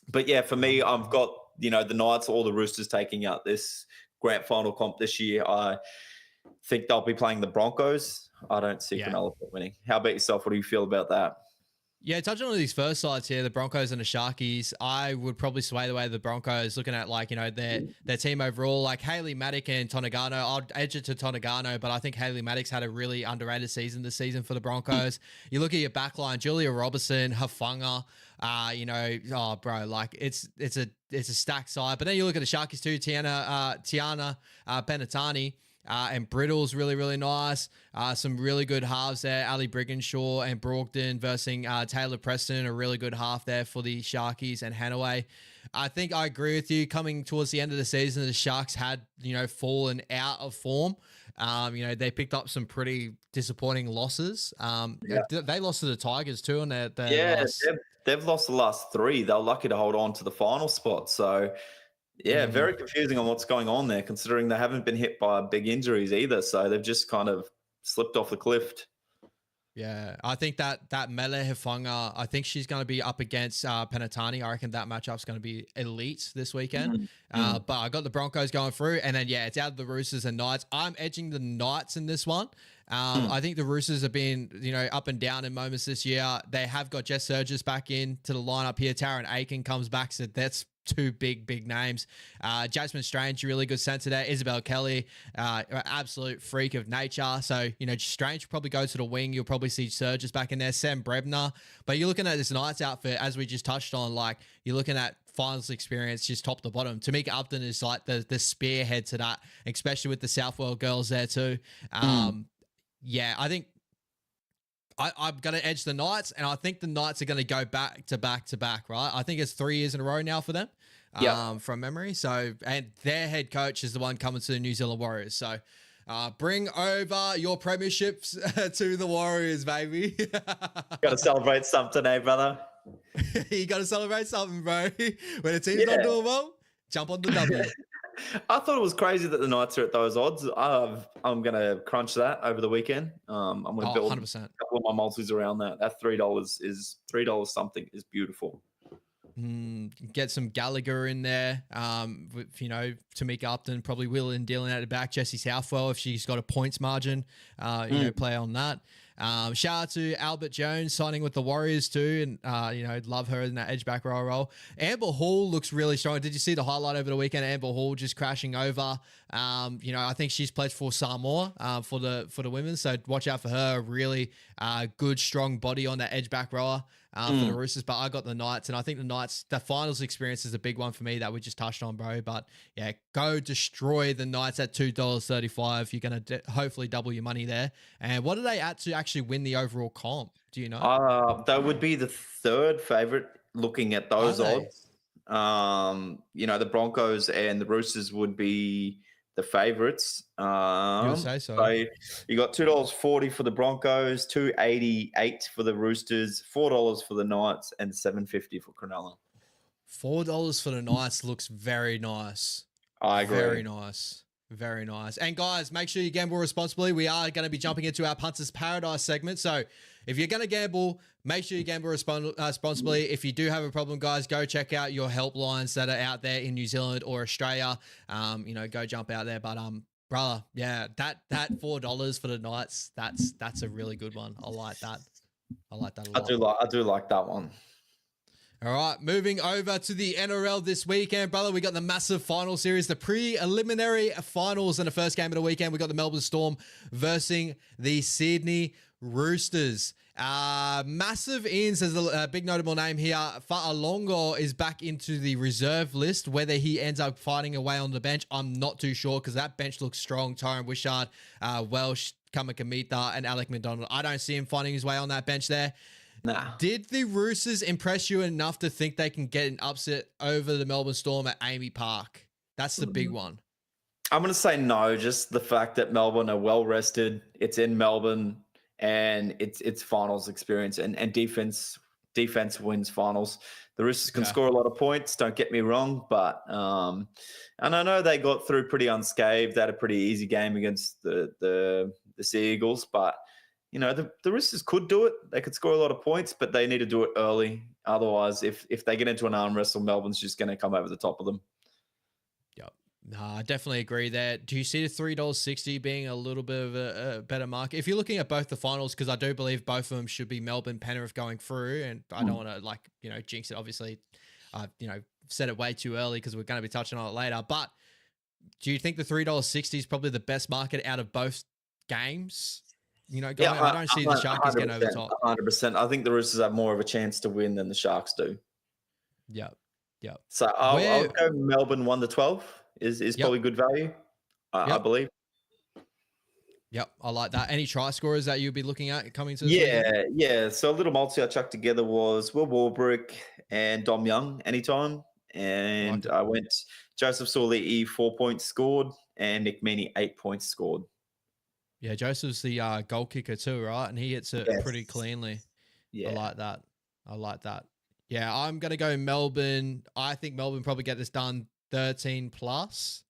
S2: But yeah, for me, I've got, the Knights or the Roosters taking out this grand final comp this year. I think they'll be playing the Broncos. I don't see Cronulla winning. How about yourself? What do you feel about that?
S1: Yeah, touching on these first sides here, the Broncos and the Sharkies, I would probably sway the way the Broncos, looking at their team overall, like Haley Maddock and Tonegano. I'll edge it to Tonegano, but I think Haley Maddock's had a really underrated season this season for the Broncos. You look at your backline, Julia Robertson, Hafunga, it's a stacked side. But then you look at the Sharkies too, Tiana Benatani. And Brittle's really, really nice. Some really good halves there. Ali Brigginshaw and Brogdon versus Taylor Preston, a really good half there for the Sharkies and Hanaway. I think I agree with you. Coming towards the end of the season, the Sharks had, fallen out of form. They picked up some pretty disappointing losses. They lost to the Tigers too. And
S2: they've lost the last 3. They're lucky to hold on to the final spot. So, yeah, very confusing on what's going on there, considering they haven't been hit by big injuries either. So they've just kind of slipped off the cliff.
S1: Yeah, I think that Mele Hafunga, I think she's going to be up against Penatani. I reckon that matchup's going to be elite this weekend. But I got the Broncos going through, and then, it's out of the Roosters and Knights. I'm edging the Knights in this one. I think the Roosters have been, up and down in moments this year. They have got Jess Surgis back into the lineup here. Taryn Aiken comes back, so that's 2 big names. Jasmine Strange, really good centre there. Isabel Kelly, absolute freak of nature. So, Strange will probably go to the wing. You'll probably see Surges back in there. Sam Brebner. But you're looking at this Knights outfit, as we just touched on, you're looking at finals experience just top to bottom. Tamika Upton is like the spearhead to that, especially with the Southwell girls there too. I think I'm going to edge the Knights, and I think the Knights are going to go back to back, right? I think it's 3 years in a row now for them, from memory. So, and their head coach is the one coming to the New Zealand Warriors. So, bring over your premierships to the Warriors, baby.
S2: Got to celebrate something today, brother.
S1: You got to celebrate something, bro. When a team's not doing well, jump on the W.
S2: I thought it was crazy that the Knights are at those odds. I'm going to crunch that over the weekend. I'm going to build
S1: 100%.
S2: a couple of my multis around that. That $3 something is beautiful.
S1: Get some Gallagher in there. Tamika Upton, probably Willing dealing at the back. Jessie Southwell, if she's got a points margin, play on that. Shout out to Albert Jones signing with the Warriors too, and love her in that edge back role. Amber Hall looks really strong. Did you see the highlight over the weekend? Amber Hall just crashing over. I think she's pledged for Samoa for the women, so watch out for her. Really good strong body on that edge back rower. for the Roosters, but I got the Knights, and I think the finals experience is a big one for me that we just touched on, bro. But yeah, go destroy the Knights at $2.35. You're going to hopefully double your money there. And what are they at to actually win the overall comp? Do you know?
S2: They would be the third favorite looking at those odds. The Broncos and the Roosters would be the favorites.
S1: You'll say so.
S2: So you got $2.40 for the Broncos, $2.88 for the Roosters, $4 for the Knights, and $7.50 for Cronulla.
S1: $4 for the Knights looks very nice.
S2: I agree.
S1: Very nice. Very nice. And guys, make sure you gamble responsibly. We are going to be jumping into our Punters Paradise segment. So if you're going to gamble, make sure you gamble responsibly. If you do have a problem, guys, go check out your helplines that are out there in New Zealand or Australia. Go jump out there. But brother, yeah, that $4 for the Knights, that's a really good one. I like that. I like that a lot.
S2: I do like that one.
S1: All right, moving over to the NRL this weekend, brother. We got the massive final series, the preliminary finals, and the first game of the weekend. We got the Melbourne Storm versus the Sydney Roosters. Massive ins as a big notable name here. Fa'alongo is back into the reserve list. Whether he ends up fighting away on the bench, I'm not too sure because that bench looks strong. Tyron Wishart, Welsh, Kamakamita, and Alec McDonald. I don't see him finding his way on that bench there.
S2: Nah.
S1: Did the Roosters impress you enough to think they can get an upset over the Melbourne Storm at Amy Park? That's the big one.
S2: I'm going to say no, just the fact that Melbourne are well rested. It's in Melbourne and it's finals experience and defense wins finals. The Roosters can score a lot of points, don't get me wrong, but and I know they got through pretty unscathed. They had a pretty easy game against the Sea Eagles, but the Roosters could do it. They could score a lot of points, but they need to do it early. Otherwise, if they get into an arm wrestle, Melbourne's just going to come over the top of them.
S1: Yep. No, I definitely agree there. Do you see the $3.60 being a little bit of a better market? If you're looking at both the finals, because I do believe both of them should be Melbourne, Penrith going through, and I don't want to jinx it. Obviously, said it way too early because we're going to be touching on it later. But do you think the $3.60 is probably the best market out of both games? I don't see the Sharkies getting over the top.
S2: 100%. I think the Roosters have more of a chance to win than the Sharks do.
S1: Yep.
S2: So I'll go Melbourne 1-12 is probably good value, I believe.
S1: Yep, I like that. Any try scorers that you'd be looking at coming to this
S2: weekend? Yeah. So a little multi I chucked together was Will Warbrick and Dom Young anytime. And I went Joseph Sauli'i 4 points scored and Nick Meaney 8 points scored.
S1: Yeah, Joseph's the goal kicker too, right? And he hits it pretty cleanly. Yeah. I like that. Yeah, I'm going to go Melbourne. I think Melbourne probably get this done 13 plus.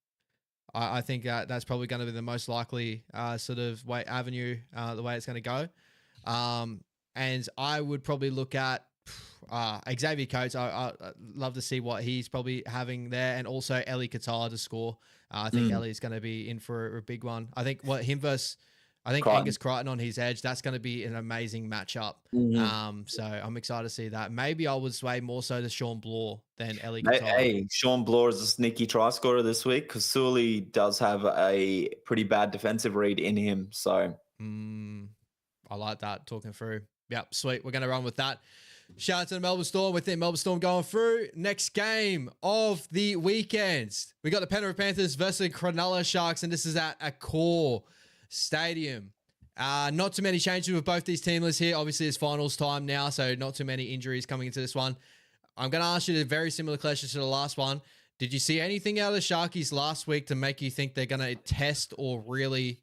S1: I think that's probably going to be the most likely sort of avenue, the way it's going to go. And I would probably look at Xavier Coates. I love to see what he's probably having there. And also Ellie Katoa to score. I think Ellie's going to be in for a big one. I think Angus Crichton on his edge, that's going to be an amazing matchup. So I'm excited to see that. Maybe I would sway more so to Sean Bloor than Ellie Katoa.
S2: Hey, Sean Bloor is a sneaky try scorer this week because Sully does have a pretty bad defensive read in him. So
S1: I like that, talking through. Yep, sweet. We're going to run with that. Shout out to the Melbourne Storm. We think Melbourne Storm going through. Next game of the weekend. We got the Penrith Panthers versus Cronulla Sharks, and this is at Accor Stadium. Not too many changes with both these team lists here. Obviously, it's finals time now, so not too many injuries coming into this one. I'm going to ask you a very similar question to the last one. Did you see anything out of the Sharkies last week to make you think they're going to test or really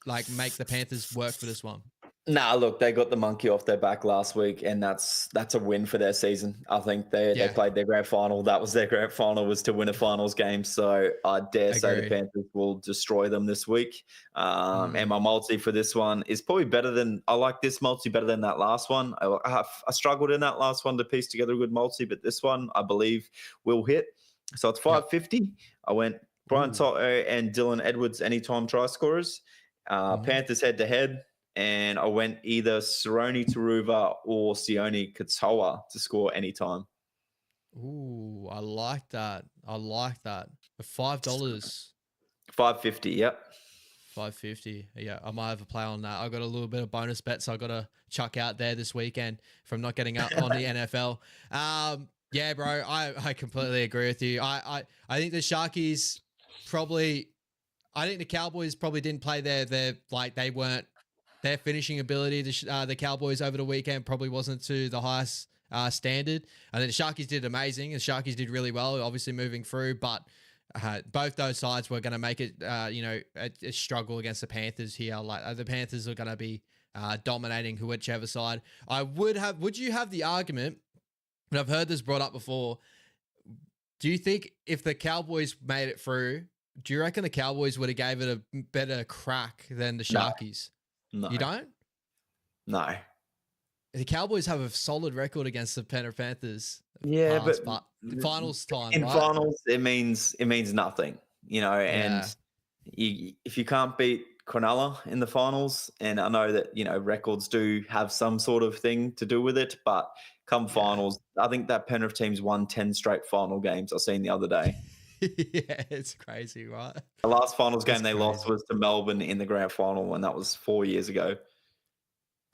S1: make the Panthers work for this one?
S2: Nah, look, they got the monkey off their back last week, and that's a win for their season. I think they played their grand final. That was their grand final, was to win a finals game. So I dare say the Panthers will destroy them this week. And my multi for this one is probably better than, I like this multi better than that last one. I struggled in that last one to piece together a good multi, but this one I believe will hit. So it's 550. I went Brian Toto and Dylan Edwards anytime try scorers. Panthers head to head. And I went either Saroni Taruva or Sione Katoa to score anytime.
S1: Ooh, I like that. For $5.
S2: $5.50, yep.
S1: 550. Yeah, I might have a play on that. I got a little bit of bonus bets I got to chuck out there this weekend from not getting up on the NFL. Yeah, bro, I completely agree with you. I think the Sharkies probably, I think the Cowboys probably didn't play their like they weren't, their finishing ability, the Cowboys over the weekend probably wasn't to the highest standard. I think the Sharkies did amazing. The Sharkies did really well, obviously moving through, but both those sides were going to make it, a struggle against the Panthers here. Like the Panthers are going to be dominating whichever side. Would you have the argument, and I've heard this brought up before, do you think if the Cowboys made it through, do you reckon the Cowboys would have gave it a better crack than the Sharkies?
S2: No.
S1: You don't?
S2: No.
S1: The Cowboys have a solid record against the Penrith Panthers.
S2: Yeah,
S1: but
S2: the
S1: finals time,
S2: in
S1: right?
S2: finals, it means nothing, and if you can't beat Cronulla in the finals, and I know that, records do have some sort of thing to do with it, but come finals, I think that Penrith team's won 10 straight final games I seen the other day.
S1: Yeah, it's crazy, right?
S2: The last finals game they lost was to Melbourne in the grand final, and that was 4 years ago.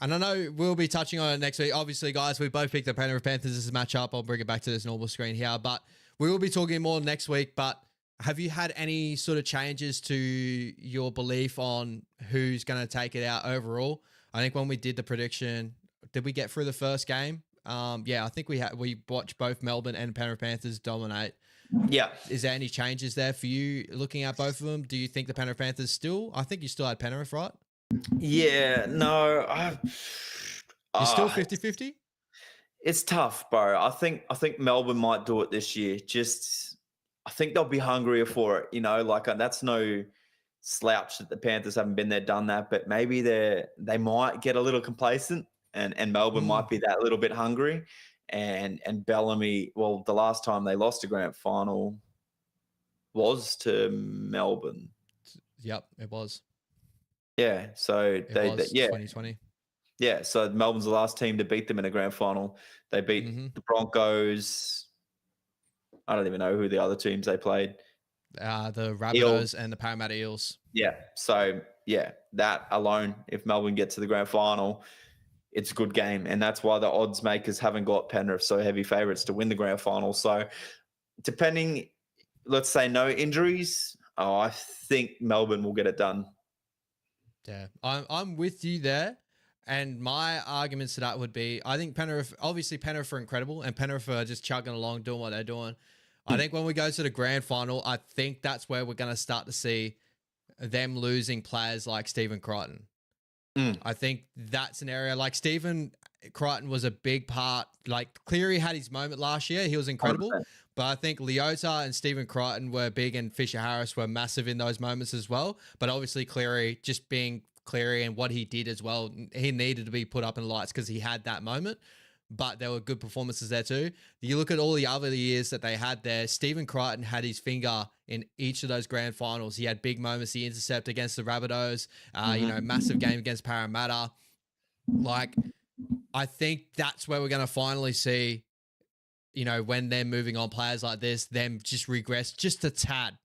S1: And I know we'll be touching on it next week. Obviously, guys, we both picked the Penrith Panthers as a matchup. I'll bring it back to this normal screen here, but we will be talking more next week. But have you had any sort of changes to your belief on who's going to take it out overall? I think when we did the prediction, did we get through the first game? Yeah, I think we watched both Melbourne and Penrith Panthers dominate.
S2: Yeah.
S1: Is there any changes there for you looking at both of them? Do you think the Penrith Panthers still? I think you still had Penrith, right?
S2: Yeah, no.
S1: You're still 50-50?
S2: It's tough, bro. I think Melbourne might do it this year. I think they'll be hungrier for it, that's no slouch that the Panthers haven't been there, done that, but maybe they might get a little complacent and Melbourne might be that little bit hungry. And Bellamy, well, the last time they lost a grand final was to Melbourne.
S1: Yep, it was.
S2: Yeah, so they
S1: 2020.
S2: Yeah, so Melbourne's the last team to beat them in a grand final. They beat the Broncos. I don't even know who the other teams they played.
S1: The Rabbitohs and the Parramatta Eels.
S2: Yeah, so that alone, if Melbourne get to the grand final, it's a good game, and that's why the odds makers haven't got Penrith so heavy favourites to win the grand final. So depending, let's say no injuries, I think Melbourne will get it done.
S1: Yeah, I'm with you there. And my arguments to that would be, I think Penrith are incredible, and Penrith are just chugging along, doing what they're doing. I think when we go to the grand final, I think that's where we're going to start to see them losing players like Stephen Crichton. I think that's an area like Stephen Crichton was a big part. Like Cleary had his moment last year. He was incredible. 100%. But I think Leota and Stephen Crichton were big, and Fisher Harris were massive in those moments as well. But obviously Cleary, just being Cleary and what he did as well, he needed to be put up in lights because he had that moment. But there were good performances there too. You look at all the other years that they had there, Stephen Crichton had his finger in each of those grand finals. He had big moments. He intercepted against the Rabbitohs, massive game against Parramatta. Like, I think that's where we're going to finally see, when they're moving on players like this, them just regress just a tad.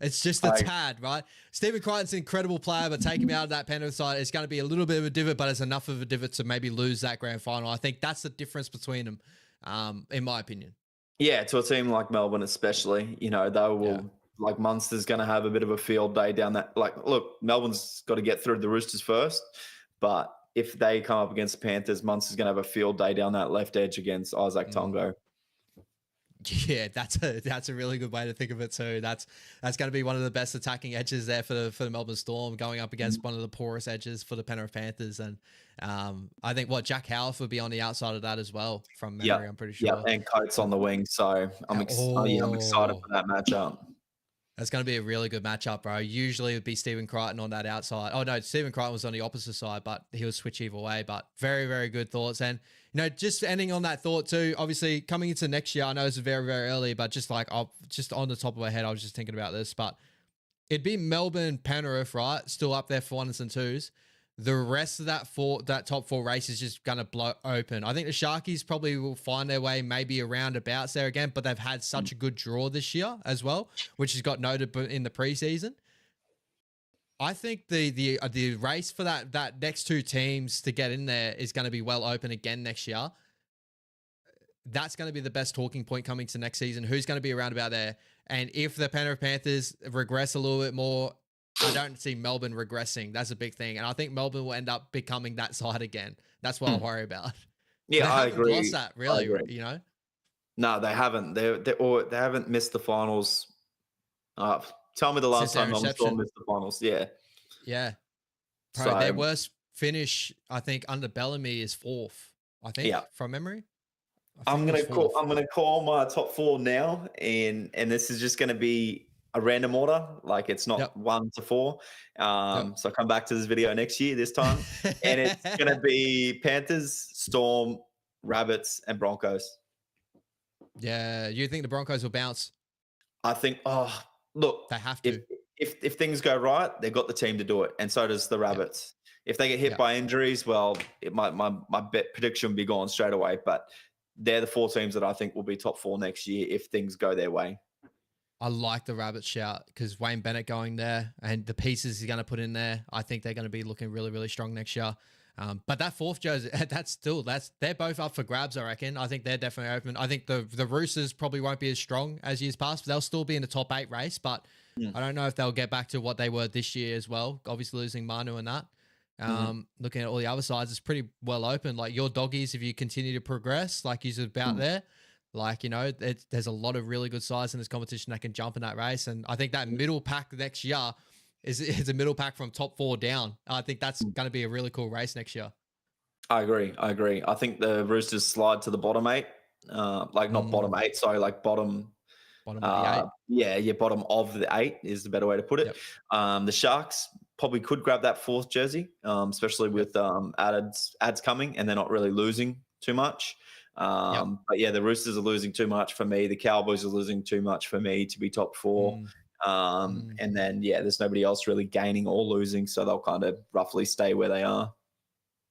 S1: It's just a tad, right? Stephen Crichton's an incredible player, but take him out of that Penrith side, it's going to be a little bit of a divot, but it's enough of a divot to maybe lose that grand final. I think that's the difference between them, in my opinion.
S2: Yeah, to a team like Melbourne especially, they will, like Munster's going to have a bit of a field day down that. Like, look, Melbourne's got to get through the Roosters first, but if they come up against the Panthers, Munster's going to have a field day down that left edge against Isaac Tongo.
S1: Yeah, that's a really good way to think of it too. That's going to be one of the best attacking edges there for the Melbourne Storm, going up against one of the poorest edges for the Penrith Panthers. And I think Jack Howarth would be on the outside of that as well from memory, I'm pretty sure.
S2: Yeah, and Coates on the wing. So I'm excited for that matchup.
S1: That's going to be a really good matchup, bro. Usually it would be Stephen Crichton on that outside. Oh, no, Stephen Crichton was on the opposite side, but he would switch either way. But very, very good thoughts. And, just ending on that thought too, obviously coming into next year, I know it's very, very early, but just on the top of my head, I was just thinking about this, but it'd be Melbourne, Penrith, right? Still up there for 1s and 2s. The rest of that top four race is just going to blow open. I think the Sharkies probably will find their way maybe around abouts there again, but they've had such a good draw this year as well, which has got noted in the preseason. I think the race for that next two teams to get in there is going to be well open again next year. That's going to be the best talking point coming to next season. Who's going to be around about there? And if the Penrith Panthers regress a little bit more, I don't see Melbourne regressing. That's a big thing. And I think Melbourne will end up becoming that side again. That's what I worry about.
S2: Yeah, I agree.
S1: Lost that, really, you know?
S2: No, they haven't. They haven't missed the finals. Tell me the last time Melbourne Storm missed the finals. Yeah.
S1: Yeah. So, their worst finish, I think, under Bellamy is 4th, I think, from memory.
S2: I'm gonna call my top 4 now, and this is just gonna be a random order, like it's not 1 to 4. So come back to this video next year, this time, and it's gonna be Panthers, Storm, Rabbits, and Broncos.
S1: Yeah, you think the Broncos will bounce? I
S2: think. Oh, look,
S1: they have to.
S2: If things go right, they've got the team to do it, and so does the Rabbits. If they get hit by injuries, well, my bet prediction would be gone straight away. But they're the 4 teams that I think will be top 4 next year if things go their way.
S1: I like the Rabbit shout because Wayne Bennett going there and the pieces he's going to put in there. I think they're going to be looking really, really strong next year. But that 4th jersey, they're both up for grabs, I reckon. I think they're definitely open. I think the Roosters probably won't be as strong as years past, but they'll still be in the top 8 race. But I don't know if they'll get back to what they were this year as well. Obviously losing Manu and that. Looking at all the other sides, it's pretty well open. Like your doggies, if you continue to progress, like you're about there, like, you know, there's a lot of really good sides in this competition that can jump in that race. And I think that middle pack next year is a middle pack from top 4 down. I think that's going to be a really cool race next year.
S2: I agree. I think the Roosters slide to the bottom 8, like not bottom 8, sorry, like bottom of the 8. Yeah, bottom of the 8 is the better way to put it. The Sharks probably could grab that 4th jersey, especially with ads coming, and they're not really losing too much. But yeah, the Roosters are losing too much for me. The Cowboys are losing too much for me to be top 4. And then, there's nobody else really gaining or losing, so they'll kind of roughly stay where they are.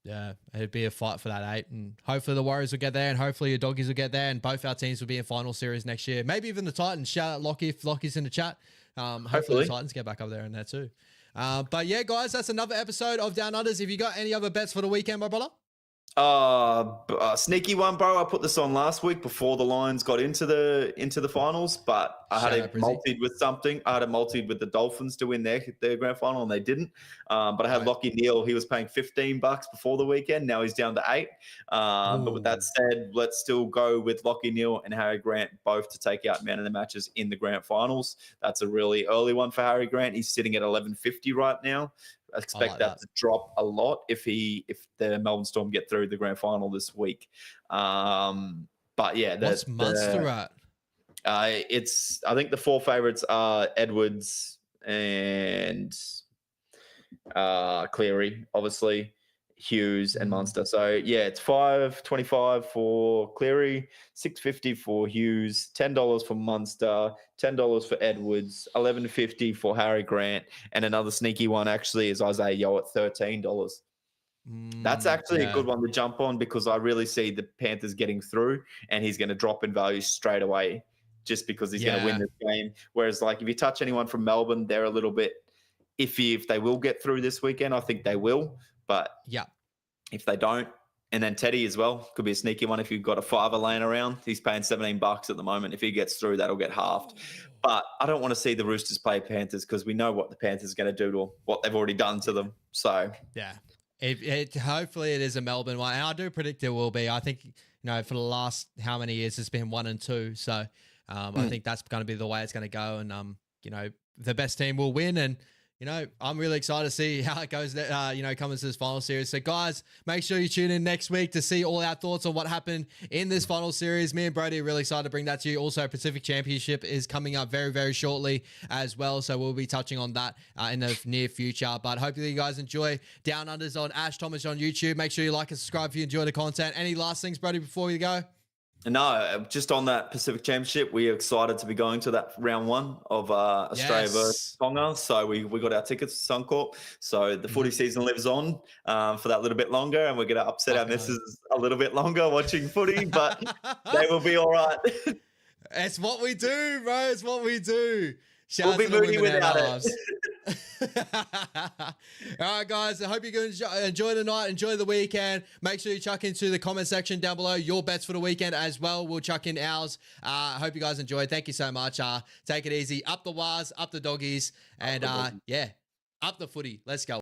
S1: Yeah, it'd be a fight for that 8, and hopefully the Warriors will get there, and hopefully your doggies will get there, and both our teams will be in final series next year. Maybe even the Titans. Shout out Lockie if Lockie's in the chat. Hopefully the Titans get back up there in there too. But yeah, guys, that's another episode of Down Unders. If you got any other bets for the weekend, my brother?
S2: Sneaky one, bro. I put this on last week before the Lions got into the finals, but I had it multied with something. I had it multied with the Dolphins to win their grand final, and they didn't. But I had Lockie Neal. He was paying $15 before the weekend. Now he's down to 8. But with that said, let's still go with Lockie Neal and Harry Grant both to take out man of the matches in the grand finals. That's a really early one for Harry Grant. He's sitting at 11.50 right now. I expect that to drop a lot if the Melbourne Storm get through the grand final this week. But yeah,
S1: what's Munster at?
S2: I think the 4 favorites are Edwards and Cleary, obviously, Hughes and Munster. So yeah, it's $5.25 for Cleary, $6.50 for Hughes, $10 for Munster, $10 for Edwards, $11.50 for Harry Grant, and another sneaky one actually is Isaiah Yeo at $13. That's actually a good one to jump on because I really see the Panthers getting through, and he's going to drop in value straight away just because he's going to win this game. Whereas like if you touch anyone from Melbourne, they're a little bit iffy if they will get through this weekend. I think they will. But if they don't, and then Teddy as well, could be a sneaky one if you've got a $5 laying around. He's paying $17 at the moment. If he gets through, that'll get halved. But I don't want to see the Roosters play Panthers because we know what the Panthers are going to do to what they've already done to them. So
S1: hopefully it is a Melbourne one. And I do predict it will be. I think, for the last how many years it's been 1 and 2. So I think that's going to be the way it's going to go. And, the best team will win. And, I'm really excited to see how it goes, coming to this final series. So, guys, make sure you tune in next week to see all our thoughts on what happened in this final series. Me and Brody are really excited to bring that to you. Also, Pacific Championship is coming up very, very shortly as well. So, we'll be touching on that in the near future. But hopefully you guys enjoy Down Unders on Ash Thomas on YouTube. Make sure you like and subscribe if you enjoy the content. Any last things, Brody, before we go?
S2: No, just on that Pacific Championship, we're excited to be going to that round 1 of Australia versus Tonga. So we got our tickets to Suncorp. So the footy season lives on for that little bit longer, and we're going to upset our missus a little bit longer watching footy, but they will be all right.
S1: It's what we do, bro. It's what we do. Shout out
S2: be
S1: to the
S2: moody
S1: women in our
S2: without
S1: lives. All right, guys. I hope you enjoy the night. Enjoy the weekend. Make sure you chuck into the comment section down below your bets for the weekend as well. We'll chuck in ours. I hope you guys enjoyed. Thank you so much. Take it easy. Up the Waz, up the doggies, and yeah, up the footy. Let's go.